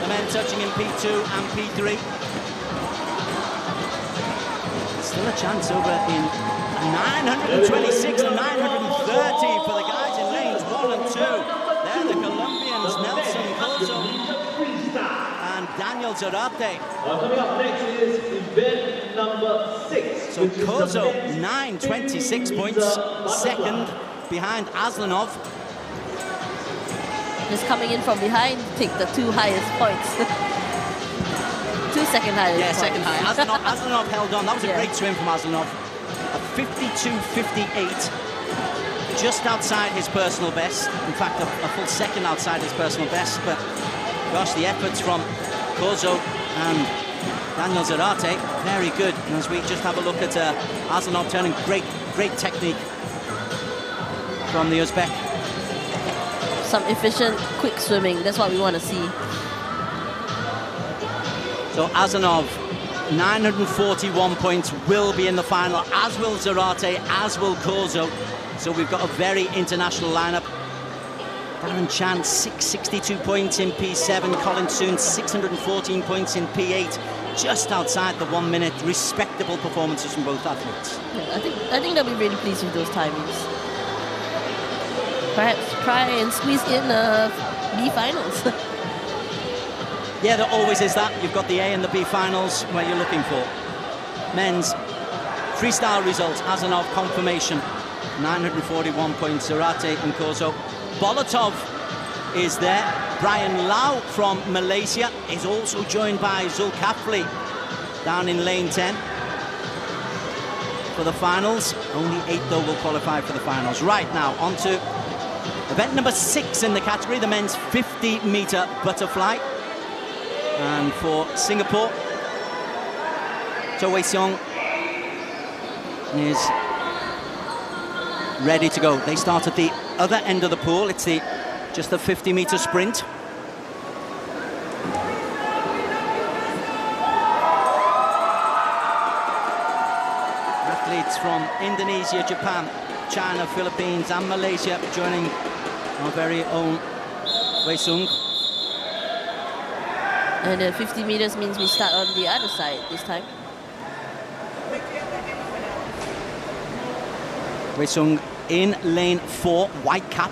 the men touching in P2 and P3. Still a chance over in 926 and 930 for the guys in lanes 1 and 2. They're the Colombians, Nelson Kozo and Daniel Zarate. Coming up next is event number 6. So Kozo, 926 points, second behind Aslanov. Just coming in from behind, take the 2 highest points. 2 second highest Yeah, points. second high. Aslanov held on. That was a great swim from Aslanov. A 52.58, just outside his personal best. In fact, a full second outside his personal best. But gosh, the efforts from Kozo and Daniel Zarate, very good. And as we just have a look at Aslanov turning, great technique from the Uzbek. Some efficient, quick swimming. That's what we want to see. So Aslanov, 941 points, will be in the final, as will Zarate, as will Kozo. So we've got a very international lineup. Darren Chan, 662 points in P7. Colin Soong, 614 points in P8. Just outside the 1 minute. Respectable performances from both athletes. Yeah, I think they'll be really pleased with those timings. Perhaps try and squeeze in B finals. Yeah, there always is that. You've got the A and the B finals where you're looking for. Men's freestyle results, Aslanov confirmation, 941 points, Zarate and Kozo. Bolotov is there. Brian Lau from Malaysia is also joined by Zulkifli down in lane 10 for the finals. Only 8 though will qualify for the finals. Right now, on to event number 6 in the category, the men's 50-meter butterfly. And for Singapore, Cho Wei-seong is ready to go. They start at the other end of the pool. It's just the 50-meter sprint. Athletes from Indonesia, Japan, China, Philippines and Malaysia joining our very own Wei-seong. And then 50 meters means we start on the other side this time. Wei Soong in lane 4, white cap.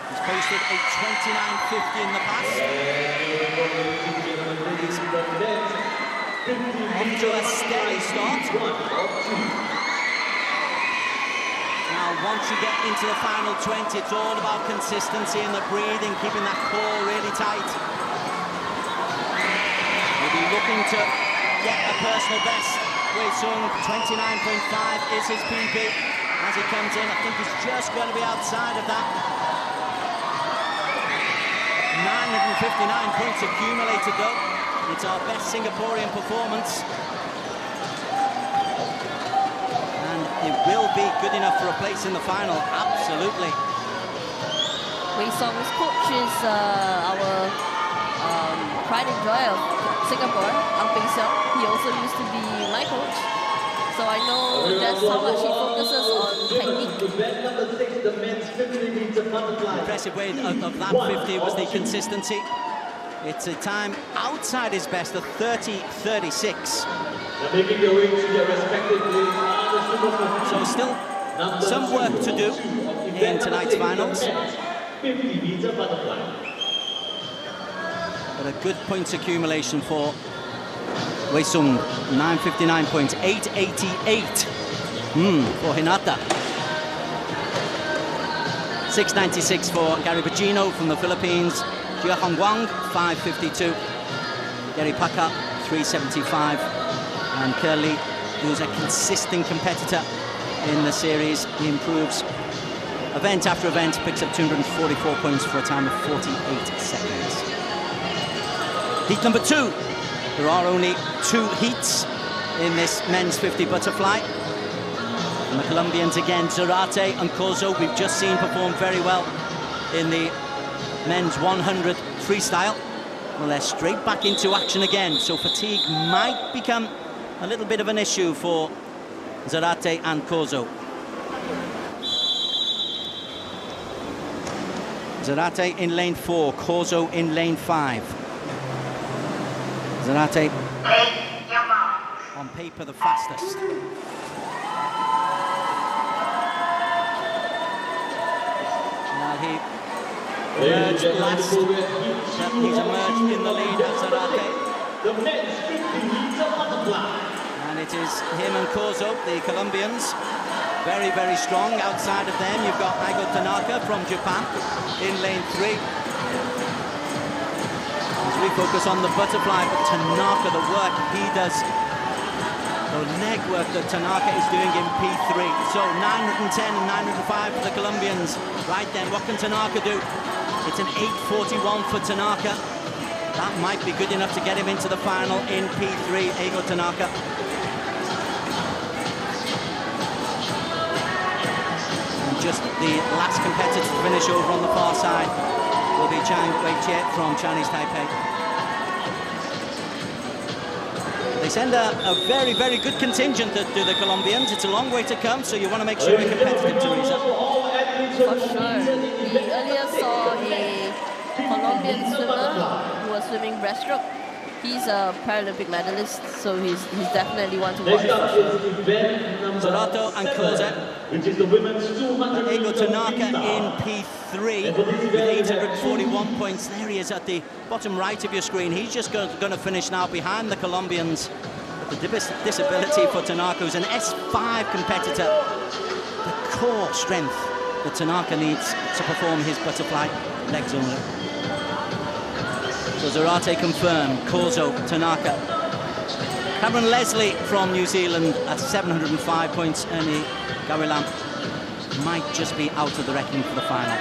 He's posted a 29.50 in the past. He's off to a steady start. Now, once you get into the final 20, it's all about consistency and the breathing, keeping that core really tight. We'll be looking to get a personal best. Wei Soong, 29.5 is his PB. As he comes in, I think he's just going to be outside of that. 959 points accumulated though. It's our best Singaporean performance. And it will be good enough for a place in the final, absolutely. Wei Soong's coach is our pride and joy of Singapore, Pin Xiu. He also used to be my coach. So I know just how much he focuses on technique. The impressive way of that 50 was the consistency. It's a time outside his best, a 30.36. So still some work to do in tonight's finals. 50 meter butterfly. But a good points accumulation for Wei Soong, 959 points, 888 for Hinata. 696 for Gary Bogino from the Philippines. Jia Hongguang, 552. Gary Paka, 375. And Curly, who's a consistent competitor in the series, he improves event after event, picks up 244 points for a time of 48 seconds. Heat number 2. There are only 2 heats in this men's 50 butterfly. And the Colombians again, Zarate and Corzo, we've just seen perform very well in the men's 100 freestyle. Well, they're straight back into action again, so fatigue might become a little bit of an issue for Zarate and Corzo. Zarate in lane 4, Corzo in lane 5. Zarate, on paper, the fastest. Now he emerged last, but he's emerged in the lead as Zarate. And it is him and Corzo, the Colombians, very, very strong. Outside of them, you've got Aigo Tanaka from Japan in lane 3. We focus on the butterfly, but Tanaka, the work he does, the leg work that Tanaka is doing in P3. So 910 and 905 for the Colombians. Right then, what can Tanaka do? It's an 841 for Tanaka. That might be good enough to get him into the final in P3, Aigo Tanaka. And just the last competitor to finish over on the far side will be Chang Wei-Chie from Chinese Taipei. They send a very, very good contingent to the Colombians. It's a long way to come, so you want to make sure you're competitive, Teresa. For sure. We earlier saw a Colombian swimmer who was swimming breaststroke. He's a Paralympic medalist, so he's definitely one to watch. Zorato and Koza. Which is the women's 200 Aigo Tanaka in P3 with 841 points. There he is at the bottom right of your screen. He's just going to finish now behind the Colombians. But the disability for Tanaka, who's an S5 competitor, the core strength that Tanaka needs to perform his butterfly, legs only. So Zarate confirmed, Corzo, Tanaka. Cameron Leslie from New Zealand at 705 points. Ernie Gawilam might just be out of the reckoning for the final.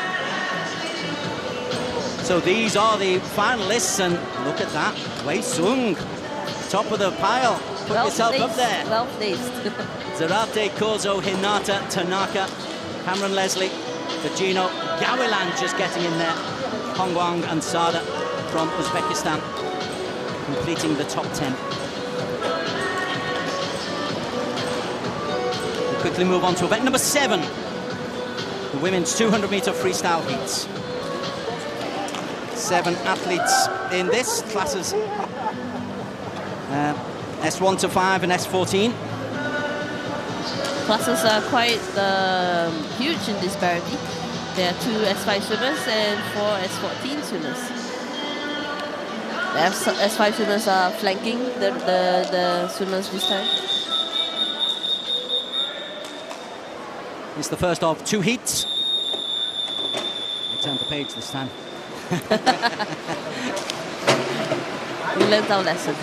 So these are the finalists, and look at that. Wei Soong, top of the pile. Put yourself up there. Well placed. Zarate, Corzo, Hinata, Tanaka, Cameron Leslie, Bogino, Gawilan just getting in there. Hongguang and Sada from Uzbekistan completing the top 10. We'll quickly move on to event number 7. the women's 200-meter freestyle heats. 7 athletes in this, classes S1 to 5 and S14. Classes are quite huge in disparity. There are 2 S5 swimmers and 4 S14 swimmers. The S5 swimmers are flanking the swimmers this time. It's the first of 2 heats. I turned the page this time. We learned our lesson.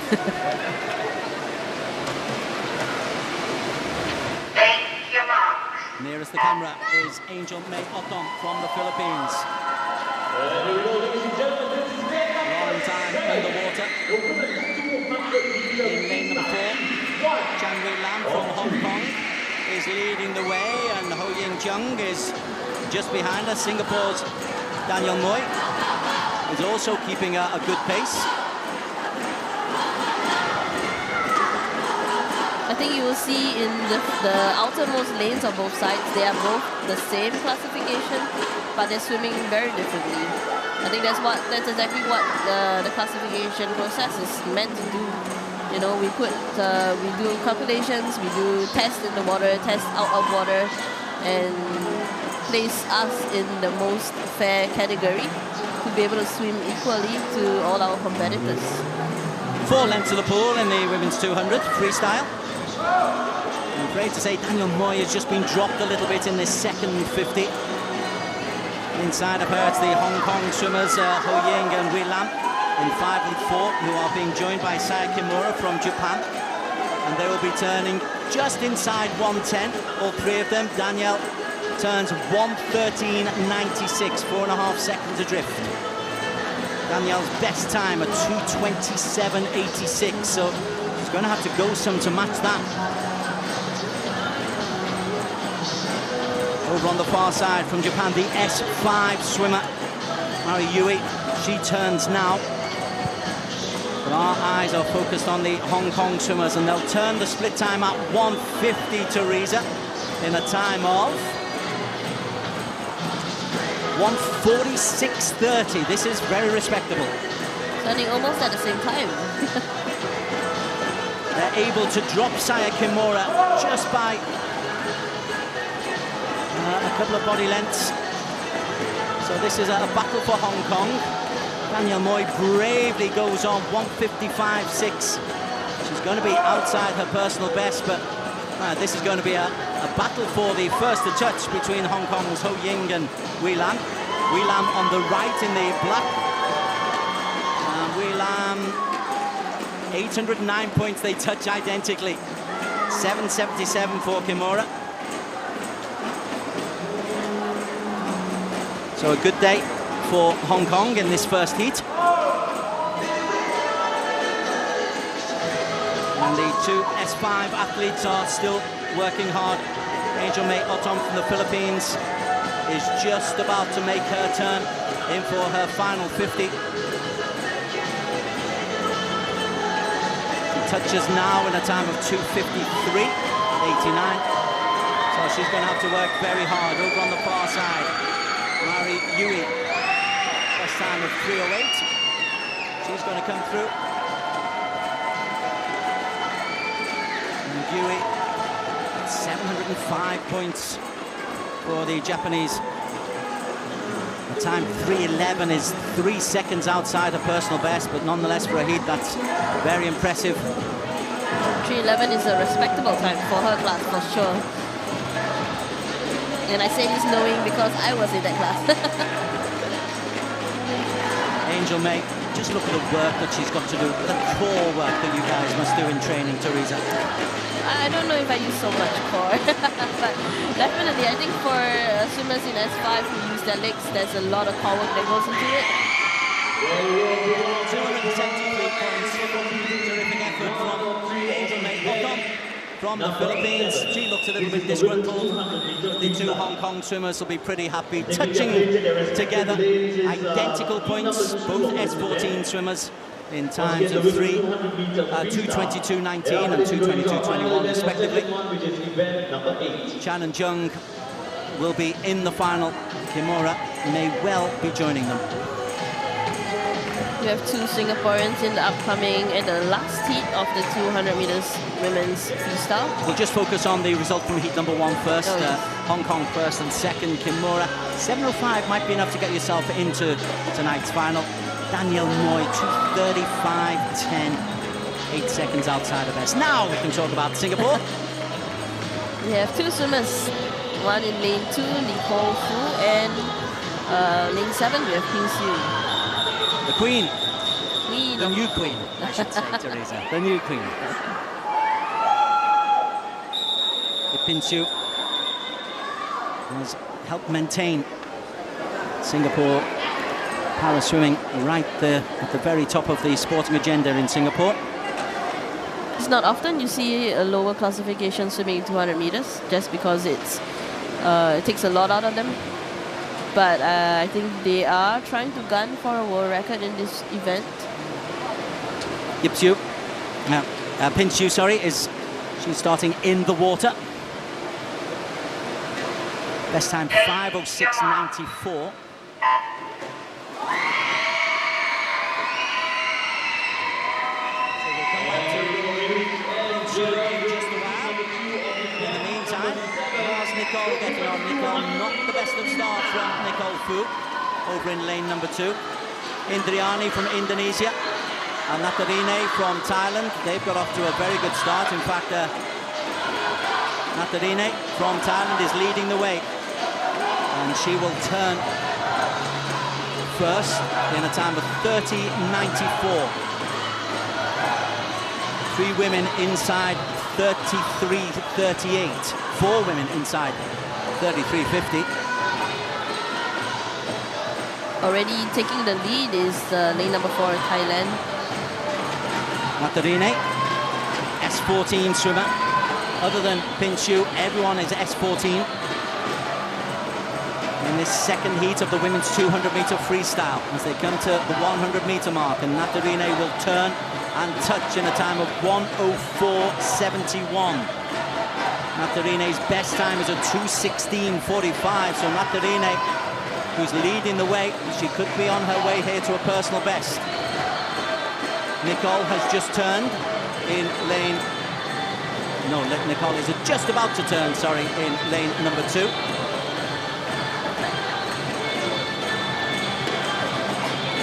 Nearest the camera is Angel May Otong from the Philippines. Long time underwater. In lane number 4, Chan Wei Lam from Hong Kong is leading the way, and Ho Ying Chung is just behind us. Singapore's Daniel Moy is also keeping a good pace. I think you will see in the outermost lanes of both sides, they are both the same classification, but they're swimming very differently. I think that's exactly what the classification process is meant to do. You know, we do calculations, we do tests in the water, tests out of water, and place us in the most fair category to be able to swim equally to all our competitors. 4 lengths of the pool in the women's 200 freestyle. I'm afraid to say Daniel Moy has just been dropped a little bit in this second 50. Inside of her, it's the Hong Kong swimmers Ho Ying and Wei Lam in 5 and 4, who are being joined by Saya Kimura from Japan. And they will be turning just inside 110, all 3 of them. Danielle turns 1:13.96, 4.5 seconds adrift. Danielle's best time at 2:27.86, so she's going to have to go some to match that. Over on the far side from Japan, the S5 swimmer, Mari Yui, she turns now. But our eyes are focused on the Hong Kong swimmers, and they'll turn the split time at 1:50, Teresa, in a time of 1:46.30. This is very respectable. Turning almost at the same time. They're able to drop Saya Kimura just by a couple of body lengths. So this is a battle for Hong Kong. Daniel Moy bravely goes on 1:55.6. She's going to be outside her personal best, but this is going to be a battle for the first to touch between Hong Kong's Ho Ying and Wei Lam. Wei Lam on the right in the black. Wei Lam, 809 points, they touch identically. 777 for Kimura. So a good day for Hong Kong in this first heat. And the 2 S5 athletes are still working hard. Angel May Otong from the Philippines is just about to make her turn in for her final 50. She touches now in a time of 2:53.89. So she's going to have to work very hard. Over on the far side, Mari Yui, first time of 3:08. She's going to come through. And Yui, 705 points for the Japanese. The time 3:11 is 3 seconds outside her personal best, but nonetheless for a heat that's very impressive. 3:11 is a respectable time for her class for sure. And I say this knowing because I was in that class. Angel May, just look at the work that she's got to do, the core work that you guys must do in training, Teresa. I don't know if I use so much core, but definitely I think for swimmers in S5 who use their legs, there's a lot of core work that goes into it. 273 points, terrific effort from Angel May Otong from the Philippines. She looks a little bit disgruntled. The 2 Hong Kong swimmers will be pretty happy, touching together, identical points, both S14 swimmers in times of 2:22.19 and 2:22.21 respectively. Chan and Jung will be in the final. Kimura may well be joining them. We have two Singaporeans in the upcoming and the last heat of the 200 meters women's freestyle. We'll just focus on the result from heat number 1 first. Oh, yes. Hong Kong first and second. Kimura, 7:05 might be enough to get yourself into tonight's final. Daniel Moy, 2:35.10. 8 seconds outside of best. Now we can talk about Singapore. We have two swimmers. One in lane 2, Nicole Fu, and lane 7, we have Pin Xiu. The Queen. Queen The of new Queen, I should say, Teresa. The new Queen. Yip Pin Xiu has helped maintain Singapore para swimming right there at the very top of the sporting agenda in Singapore. It's not often you see a lower classification swimming in 200 meters, just because it takes a lot out of them. But I think they are trying to gun for a world record in this event. Yip Xiu, Pin Xiu, sorry, she's starting in the water. Best time 5:06.94. Nicole getting on. Nicole, not the best of starts from Nicole Fu over in lane number 2. Indriani from Indonesia and Natarine from Thailand. They've got off to a very good start. In fact, Natarine from Thailand is leading the way, and she will turn first in a time of 30.94. 3 women inside 33.38. 4 women inside 33.50. Already taking the lead is lane number 4, Thailand. Natarine, S14 swimmer. Other than Pin Xiu, everyone is S14. In this second heat of the women's 200-meter freestyle, as they come to the 100-meter mark, and Natarine will turn and touch in a time of 1:04.71. Natarine's best time is a 2:16.45, so Natarine, who's leading the way, she could be on her way here to a personal best. Nicole has just turned in lane... No, Nicole is just about to turn, sorry, in lane number 2.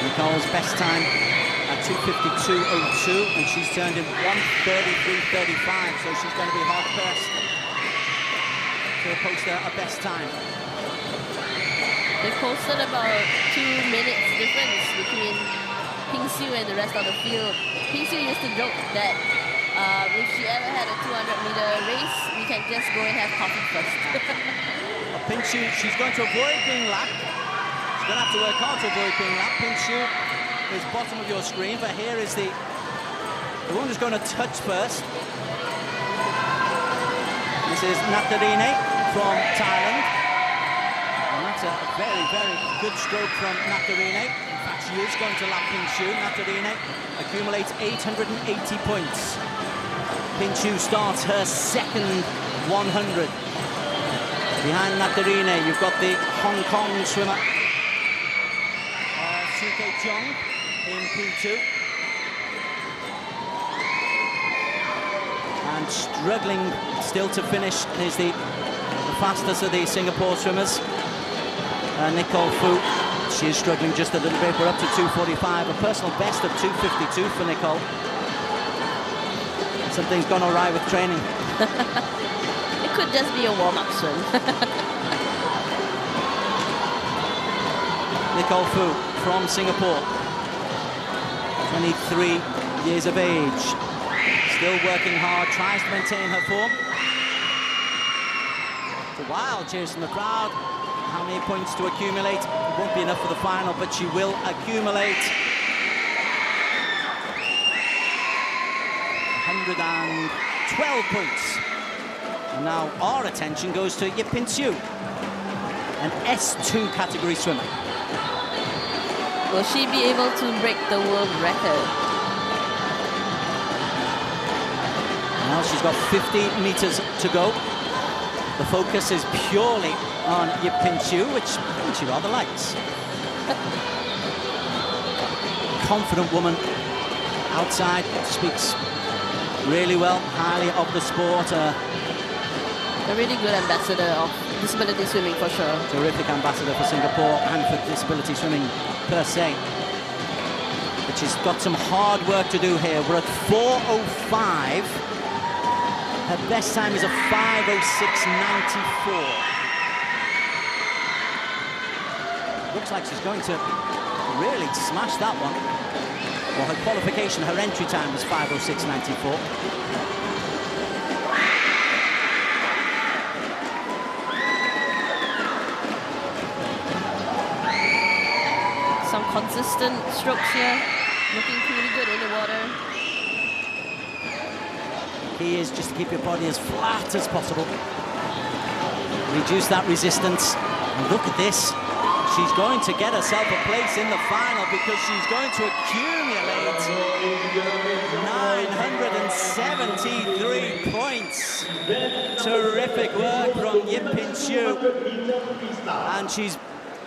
Nicole's best time at 2:52.02, and she's turned in 1:33.35, so she's going to be hard pressed to post a best time. They posted about 2 minutes difference between Pin Xiu and the rest of the field. Pin Xiu used to joke that if she ever had a 200-meter race, we can just go and have coffee first. Pin Xiu, she's going to avoid being lapped. She's going to have to work hard to avoid being lapped. Pin Xiu is bottom of your screen, but here is the one who's going to touch first. This is Natarine from Thailand. And that's a very, very good stroke from Natarine. In fact, she is going to lap Pin Xiu. Natarine accumulates 880 points. Pin Xiu starts her second 100. Behind Natarine, you've got the Hong Kong swimmer, CK Chong in P2. And struggling still to finish is the fastest of the Singapore swimmers, Nicole Fu. She is struggling just a little bit. We're up to 2:45, a personal best of 2:52 for Nicole. Something's gone all right with training. It could just be a warm-up swim. Nicole Fu from Singapore, 23 years of age. Still working hard, tries to maintain her form. It's a wild cheers from the crowd. How many points to accumulate? It won't be enough for the final, but she will accumulate 112 points. And now our attention goes to Yip Pin Xiu, an S2 category swimmer. Will she be able to break the world record? Now she's got 50 meters to go. The focus is purely on Yip Pin Xiu, which she rather likes. Confident woman outside, speaks really well, highly of the sport. A really good ambassador of disability swimming for sure. Terrific ambassador for Singapore and for disability swimming per se. But she's got some hard work to do here. We're at 4:05. Her best time is a 5:06.94. Looks like she's going to really smash that one. Well, her qualification, her entry time was 5:06.94. Some consistent strokes here, looking pretty good in the water. Key is just to keep your body as flat as possible. Reduce that resistance. And look at this. She's going to get herself a place in the final because she's going to accumulate 973 points. Terrific work from Yip Pin Xiu. And she's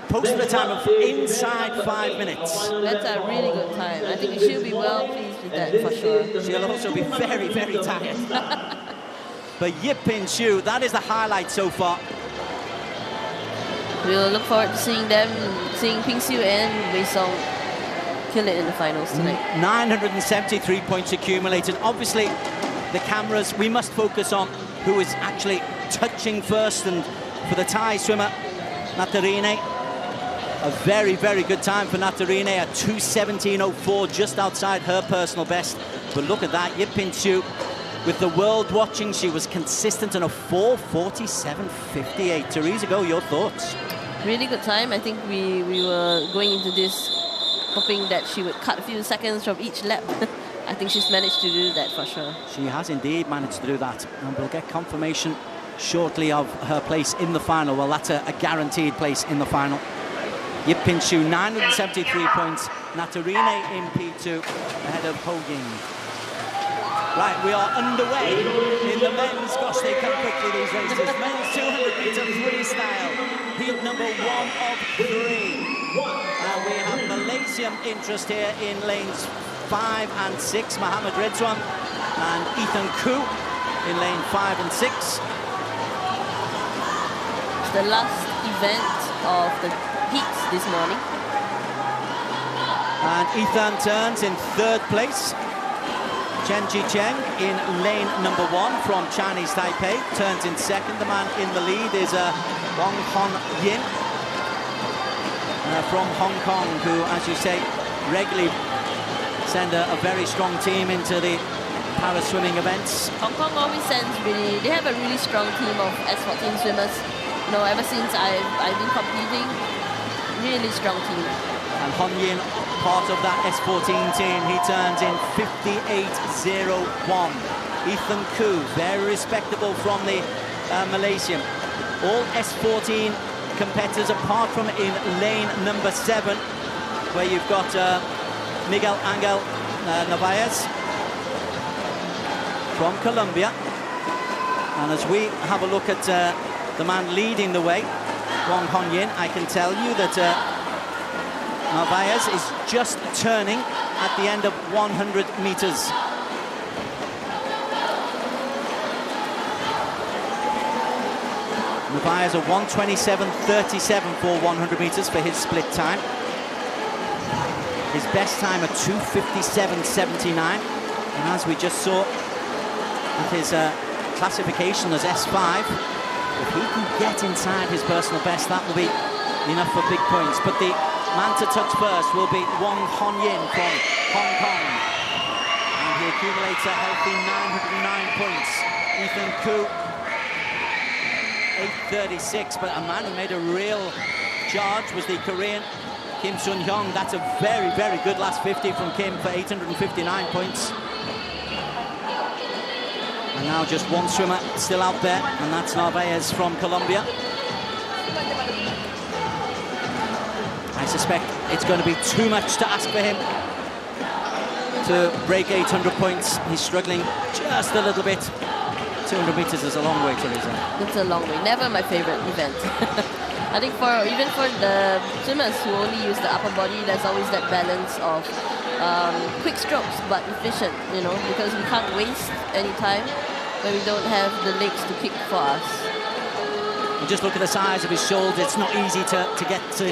posted a time of inside 5 minutes. That's a really good time. I think she'll be well pleased with that for sure. She'll also be very, very tired. But Yip Pin Xiu, that is the highlight so far. We'll look forward to seeing Pin Xiu and Wei Soong kill it in the finals tonight. 973 points accumulated. Obviously, the cameras, we must focus on who is actually touching first. And for the Thai swimmer, Natarine, a very, very good time for Natarine at 2:17.04, just outside her personal best. But look at that, Yip Pin Xiu, with the world watching, she was consistent in a 4:47.58. Teresa, go, your thoughts? Really good time. I think we were going into this hoping that she would cut a few seconds from each lap. I think she's managed to do that for sure. She has indeed managed to do that. And we'll get confirmation shortly of her place in the final. Well, that's a guaranteed place in the final. Yip Pin Xiu, 973 points. Natarine in P2 ahead of Ho Ying. Right, we are underway in the men's. Gosh, they come quickly, these races. Men's 200-meter freestyle, heat number 1 of 3. We have Malaysian interest here in lanes 5 and 6. Mohammed Redzuan and Ethan Koo in lane 5 and 6. It's the last event of the heats this morning. And Ethan turns in 3rd place. Chen Jicheng in lane number 1 from Chinese Taipei turns in 2nd. The man in the lead is Wong Hon Yin from Hong Kong, who, as you say, regularly send a very strong team into the para swimming events. Hong Kong always sends they have a really strong team of S14 swimmers. You know, ever since I've been competing, really strong team. And Hon Yin, part of that S14 team, he turns in 58.01. Ethan Koo, very respectable from the Malaysian. All S14 competitors, apart from in lane number 7, where you've got Miguel Angel Narvaez from Colombia. And as we have a look at the man leading the way, Wong Hon Yin, I can tell you that Narvaez is just turning at the end of 100 meters. Narvaez a 1:27.37 for 100 meters for his split time. His best time a 2:57.79. And as we just saw with his classification as S5, if he can get inside his personal best, that will be enough for big points. But the man to touch first will be Wong Hon Yin from Hong Kong. And he accumulates a healthy 909 points. Ethan Koo, 8:36, but a man who made a real charge was the Korean Kim Sun-hyung. That's a very, very good last 50 from Kim for 859 points. And now just one swimmer still out there, and that's Narvaez from Colombia. I suspect it's going to be too much to ask for him to break 800 points. He's struggling just a little bit 200 meters is a long way, Teresa. It's a long way. Never my favorite event. I think even for the swimmers who only use the upper body, there's always that balance of quick strokes but efficient, you know, because we can't waste any time when we don't have the legs to kick for us. And just look at the size of his shoulders. It's not easy to get to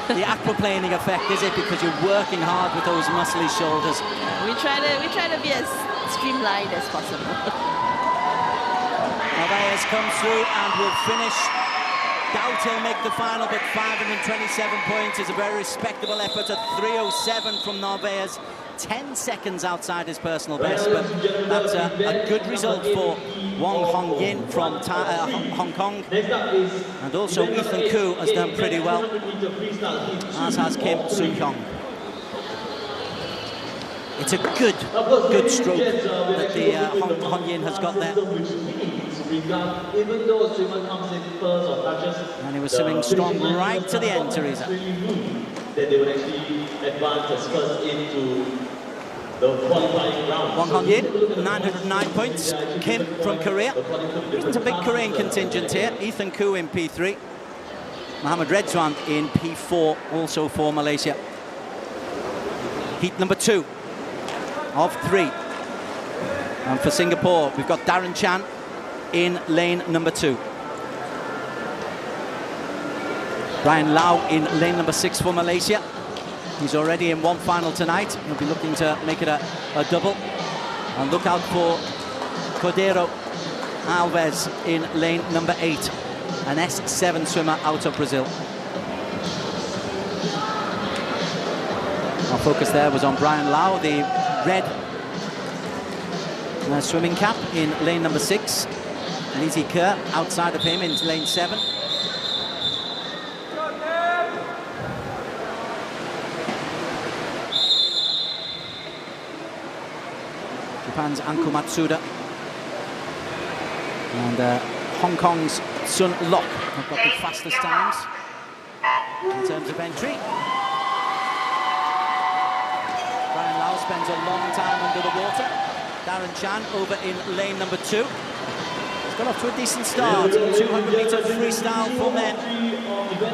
the aquaplaning effect, is it? Because you're working hard with those muscly shoulders. We try to be as streamlined as possible. Narvaez comes through and will finish. Doubt he'll make the final, but 527 points is a very respectable effort at 3:07 from Narvaez. 10 seconds outside his personal best, but that's a good result for Wong Hong Yin from Hong Kong. And also Ethan Koo has done pretty well, as has Kim Soo-hyung. It's a good stroke that the Hong Yin has got there. Even though a swimmer comes in first or touches, and he was swimming strong right to the end, Teresa. That they would actually advance as first into the qualifying round. Wong Hong Yin, 909 points. Kim from Korea. Isn't a big Korean contingent here. Ethan Koo in P3. Mohammed Redzwan in P4, also for Malaysia. Heat number 2 of 3. And for Singapore, we've got Darren Chan in lane number 2. Brian Lau in lane number 6 for Malaysia. He's already in one final tonight. He'll be looking to make it a double. And look out for Cordero Alves in lane number 8, an S7 swimmer out of Brazil. Our focus there was on Brian Lau, the red swimming cap in lane number 6. Lizzie Kerr outside of him into lane 7. Japan's Anko Matsuda and Hong Kong's Sun Lok have got the fastest times in terms of entry. Brian Lau spends a long time under the water. Darren Chan over in lane number 2. He's got off to a decent start. 200-meter freestyle for men.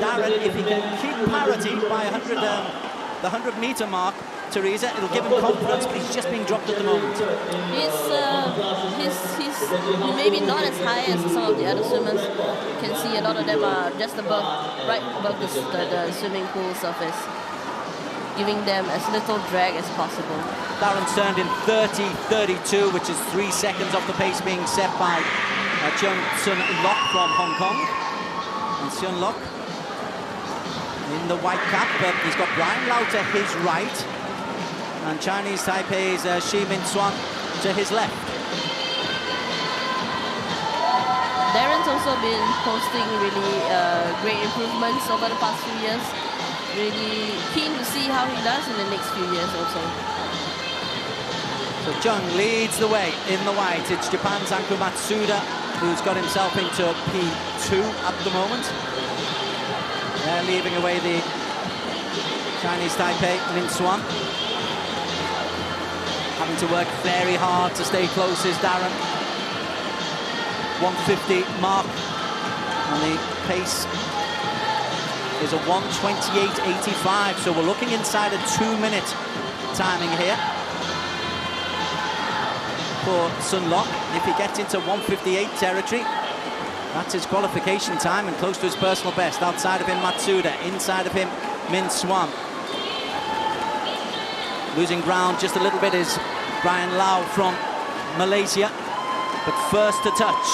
Darren, if he can keep parity by the 100-meter mark, Teresa, it'll give him confidence, but he's just being dropped at the moment. He's maybe not as high as some of the other swimmers. You can see a lot of them are just right above the swimming pool surface, giving them as little drag as possible. Darren's turned in 30.32, which is 3 seconds off the pace being set by Cheung Sun Lok from Hong Kong. And Sun Lok in the white cap, but he's got Brian Lau to his right and Chinese Taipei's Shi Min Swan to his left. Darren's also been posting really great improvements over the past few years. Really keen to see how he does in the next few years also. So Chung leads the way in the white. It's Japan's Anko Matsuda who's got himself into P2 at the moment. They're leaving away the Chinese Taipei, Lin Swan. Having to work very hard to stay close is Darren. 150 mark, and the pace is a 1:28.85, so we're looking inside a 2-minute timing here for Sun Lok. If he gets into 1:58 territory, that's his qualification time and close to his personal best. Outside of him, Matsuda. Inside of him, Min Swan. Losing ground just a little bit is Brian Lau from Malaysia. But first to touch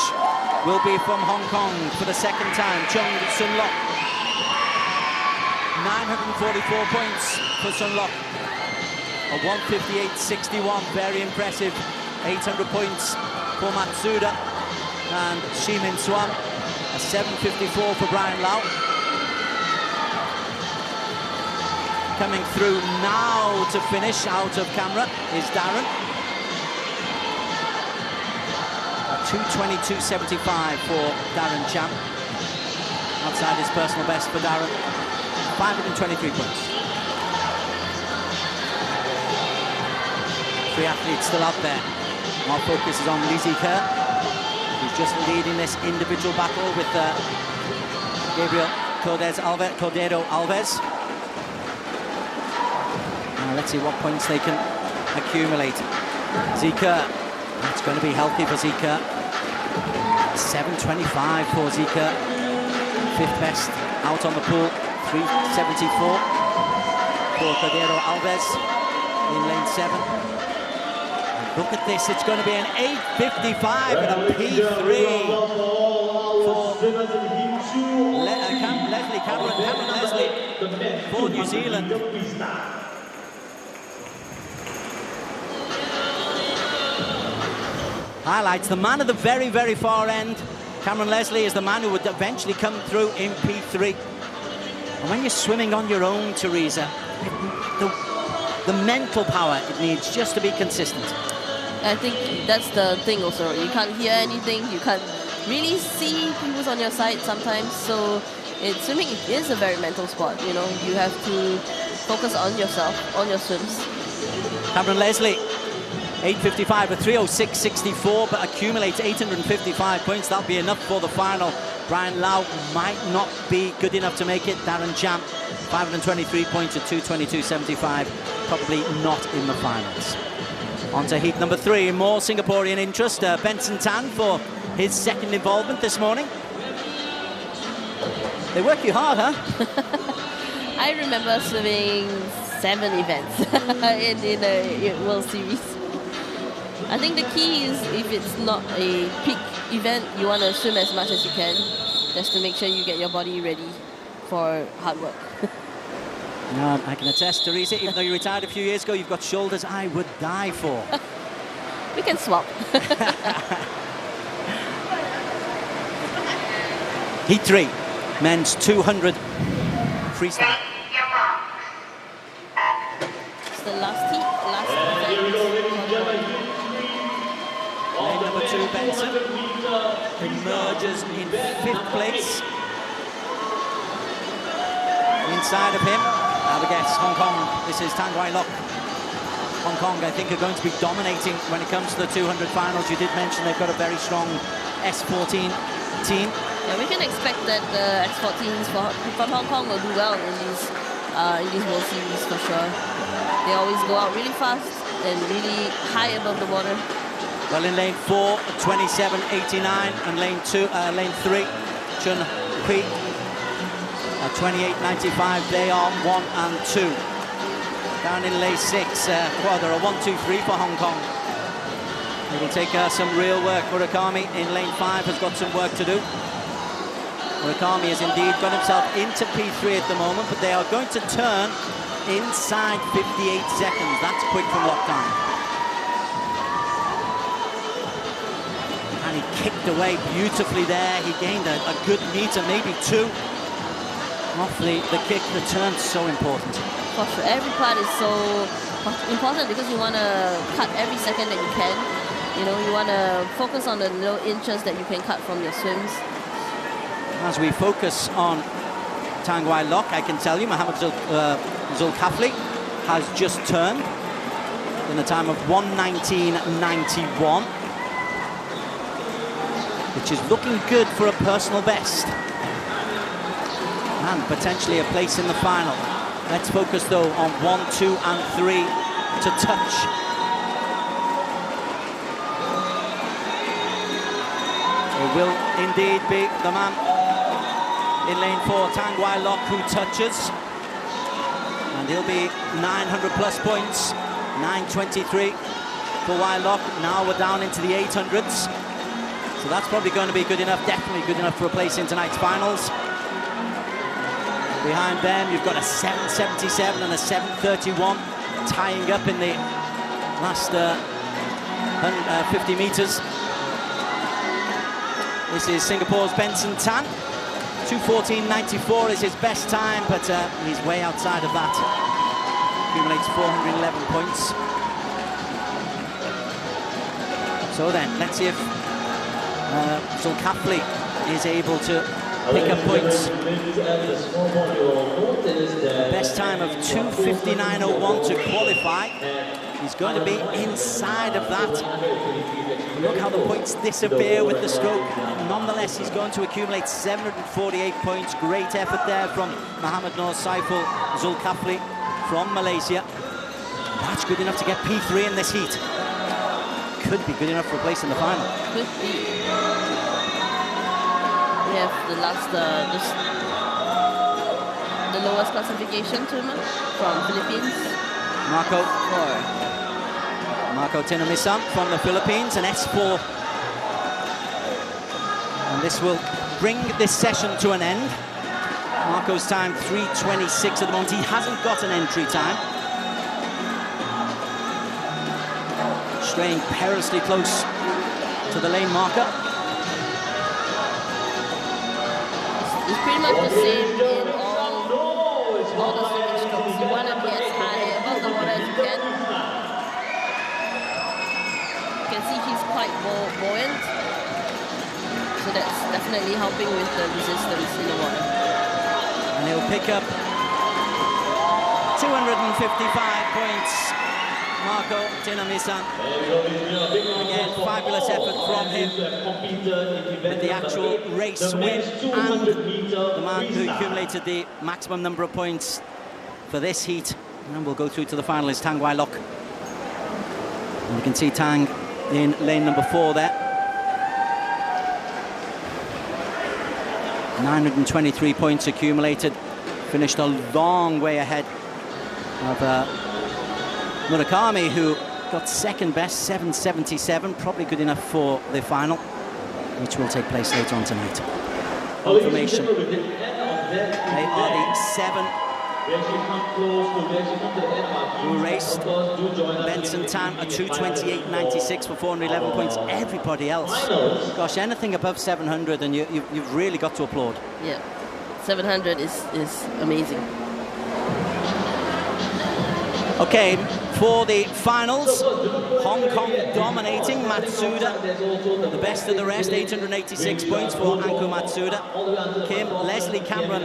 will be from Hong Kong for the second time, Chung Sun Lok. 944 points for Sun Lok. A 1:58.61, very impressive. 800 points for Matsuda. And Shi Min Swan, a 7:54 for Brian Lau. Coming through now to finish out of camera is Darren. 2:22.75 for Darren Chan. Outside his personal best for Darren. 523 points. 3 athletes still out there. Our focus is on Lizzie Kerr. who's just leading this individual battle with Gabriel Cordero Alves. Now let's see what points they can accumulate. Zika, that's going to be healthy for Zika. 7.25 for Zika. 5th best out on the pool. 3.74 for Cordero Alves in lane 7. And look at this, it's going to be an 8.55 and a P3 for Cameron Leslie for New Zealand. Highlights the man at the very, very far end. Cameron Leslie is the man who would eventually come through in P3. And when you're swimming on your own, Teresa, the mental power it needs just to be consistent. I think that's the thing also. You can't hear anything. You can't really see who's on your side sometimes. So swimming is a very mental sport. You know, you have to focus on yourself, on your swims. Cameron Leslie, 8.55, a 3.06.64, but accumulates 855 points. That'll be enough for the final. Brian Lau might not be good enough to make it. Darren Jam, 523 points at 222.75, probably not in the finals. On to heat number 3, more Singaporean interest. Benson Tan for his second involvement this morning. They work you hard, huh? I remember swimming 7 events in a World Series. I think the key is if it's not a peak event, you want to swim as much as you can, just to make sure you get your body ready for hard work. No, I can attest, Teresa, even though you retired a few years ago, you've got shoulders I would die for. We can swap. Heat 3, men's 200 freestyle. It's the last heat, last event. Lane number 2, Benson, emerges in 5th place. Inside of him, now the guess, Hong Kong, this is Tan Wai Lok. Hong Kong, I think, are going to be dominating when it comes to the 200 finals. You did mention they've got a very strong S14 team. Yeah, we can expect that the S14s from Hong Kong will do well in these World Series for sure. They always go out really fast and really high above the water. Well, in lane 4, 27.89, and lane 3, Chun Hui, 28.95. They are 1 and 2. Down in lane 6, there are 1, 2, 3 for Hong Kong. It'll take some real work. Murakami in lane 5 has got some work to do. Murakami has indeed got himself into P3 at the moment, but they are going to turn inside 58 seconds. That's quick from lockdown. And he kicked away beautifully there. He gained a good meter, maybe 2. Off the kick, the turn's so important. For sure. Every part is so important because you want to cut every second that you can. You know, you want to focus on the little inches that you can cut from your swims. As we focus on Tan Wai Lok, I can tell you Mohammed Zulkifli has just turned in a time of 1:19.91, which is looking good for a personal best and potentially a place in the final. Let's focus though on 1, 2 and 3 to touch. It will indeed be the man in lane 4, Tan Wai Lok, who touches. And he'll be 900 plus points, 923 for Wai Lok. Now we're down into the 800s. So that's probably going to be good enough, definitely good enough for a place in tonight's finals. Behind them, you've got a 7.77 and a 7.31 tying up in the last 50 meters. This is Singapore's Benson Tan. 2:14.94 is his best time, but he's way outside of that. Accumulates 411 points. So then, let's see if Zulkifli is able to pick up points. Best time of 2:59.01 to qualify. He's going to be inside of that. Look how the points disappear with the stroke. Nonetheless, he's going to accumulate 748 points. Great effort there from Mohammad Noor Saiful Zulkifli from Malaysia. That's good enough to get P3 in this heat. Could be good enough for a place in the final. Could be. We have the last, the lowest classification tournament from Philippines. Marco Tinamisam from the Philippines, an S4. And this will bring this session to an end. Marco's time 3:26 at the moment. He hasn't got an entry time. Straying perilously close to the lane marker. It's pretty much the same in all the swimming strokes. You want to be as high above the water as you can. You can see he's quite buoyant. So that's definitely helping with the resistance in the water. And he'll pick up 255 points. Marco Tinamisam. Again, fabulous effort from him with the actual race win and the man who accumulated the maximum number of points for this heat. And we'll go through to the final is Tang Wai Lok. And you can see Tang in lane number 4 there. 923 points accumulated. Finished a long way ahead of Murakami, who got second best, 777, probably good enough for the final, which will take place later on tonight. Confirmation. They are the 7 who raced. Benson Tan, a 228.96 for 411 points. Everybody else, gosh, anything above 700, and you've really got to applaud. Yeah, 700 is amazing. Okay, for the finals, Hong Kong dominating Matsuda, the best of the rest, 886 points for Anku Matsuda. Kim, Leslie Cameron,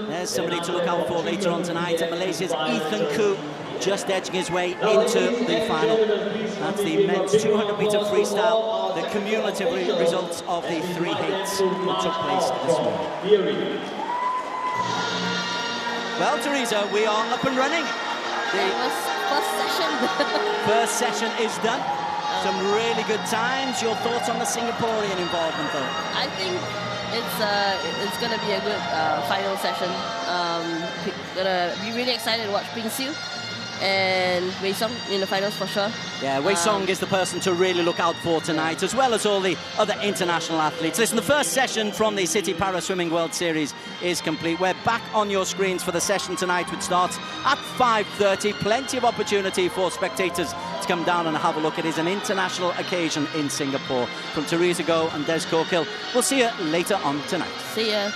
there's somebody to look out for later on tonight. And Malaysia's Ethan Koo just edging his way into the final. That's the men's 200-meter freestyle, the cumulative results of the 3 heats that took place this morning. Well, Teresa, we are up and running. First session. First session is done. Some really good times. Your thoughts on the Singaporean involvement, though? I think it's going to be a good final session. Gonna be really excited to watch Pin Xiu and Wei Song in the finals for sure. Yeah, Wei Song is the person to really look out for tonight, as well as all the other international athletes. Listen, the first session from the Citi Para Swimming World Series is complete. We're back on your screens for the session tonight, which starts at 5:30. Plenty of opportunity for spectators to come down and have a look. It is an international occasion in Singapore. From Teresa Goh and Des Corkill, we'll see you later on tonight. See ya.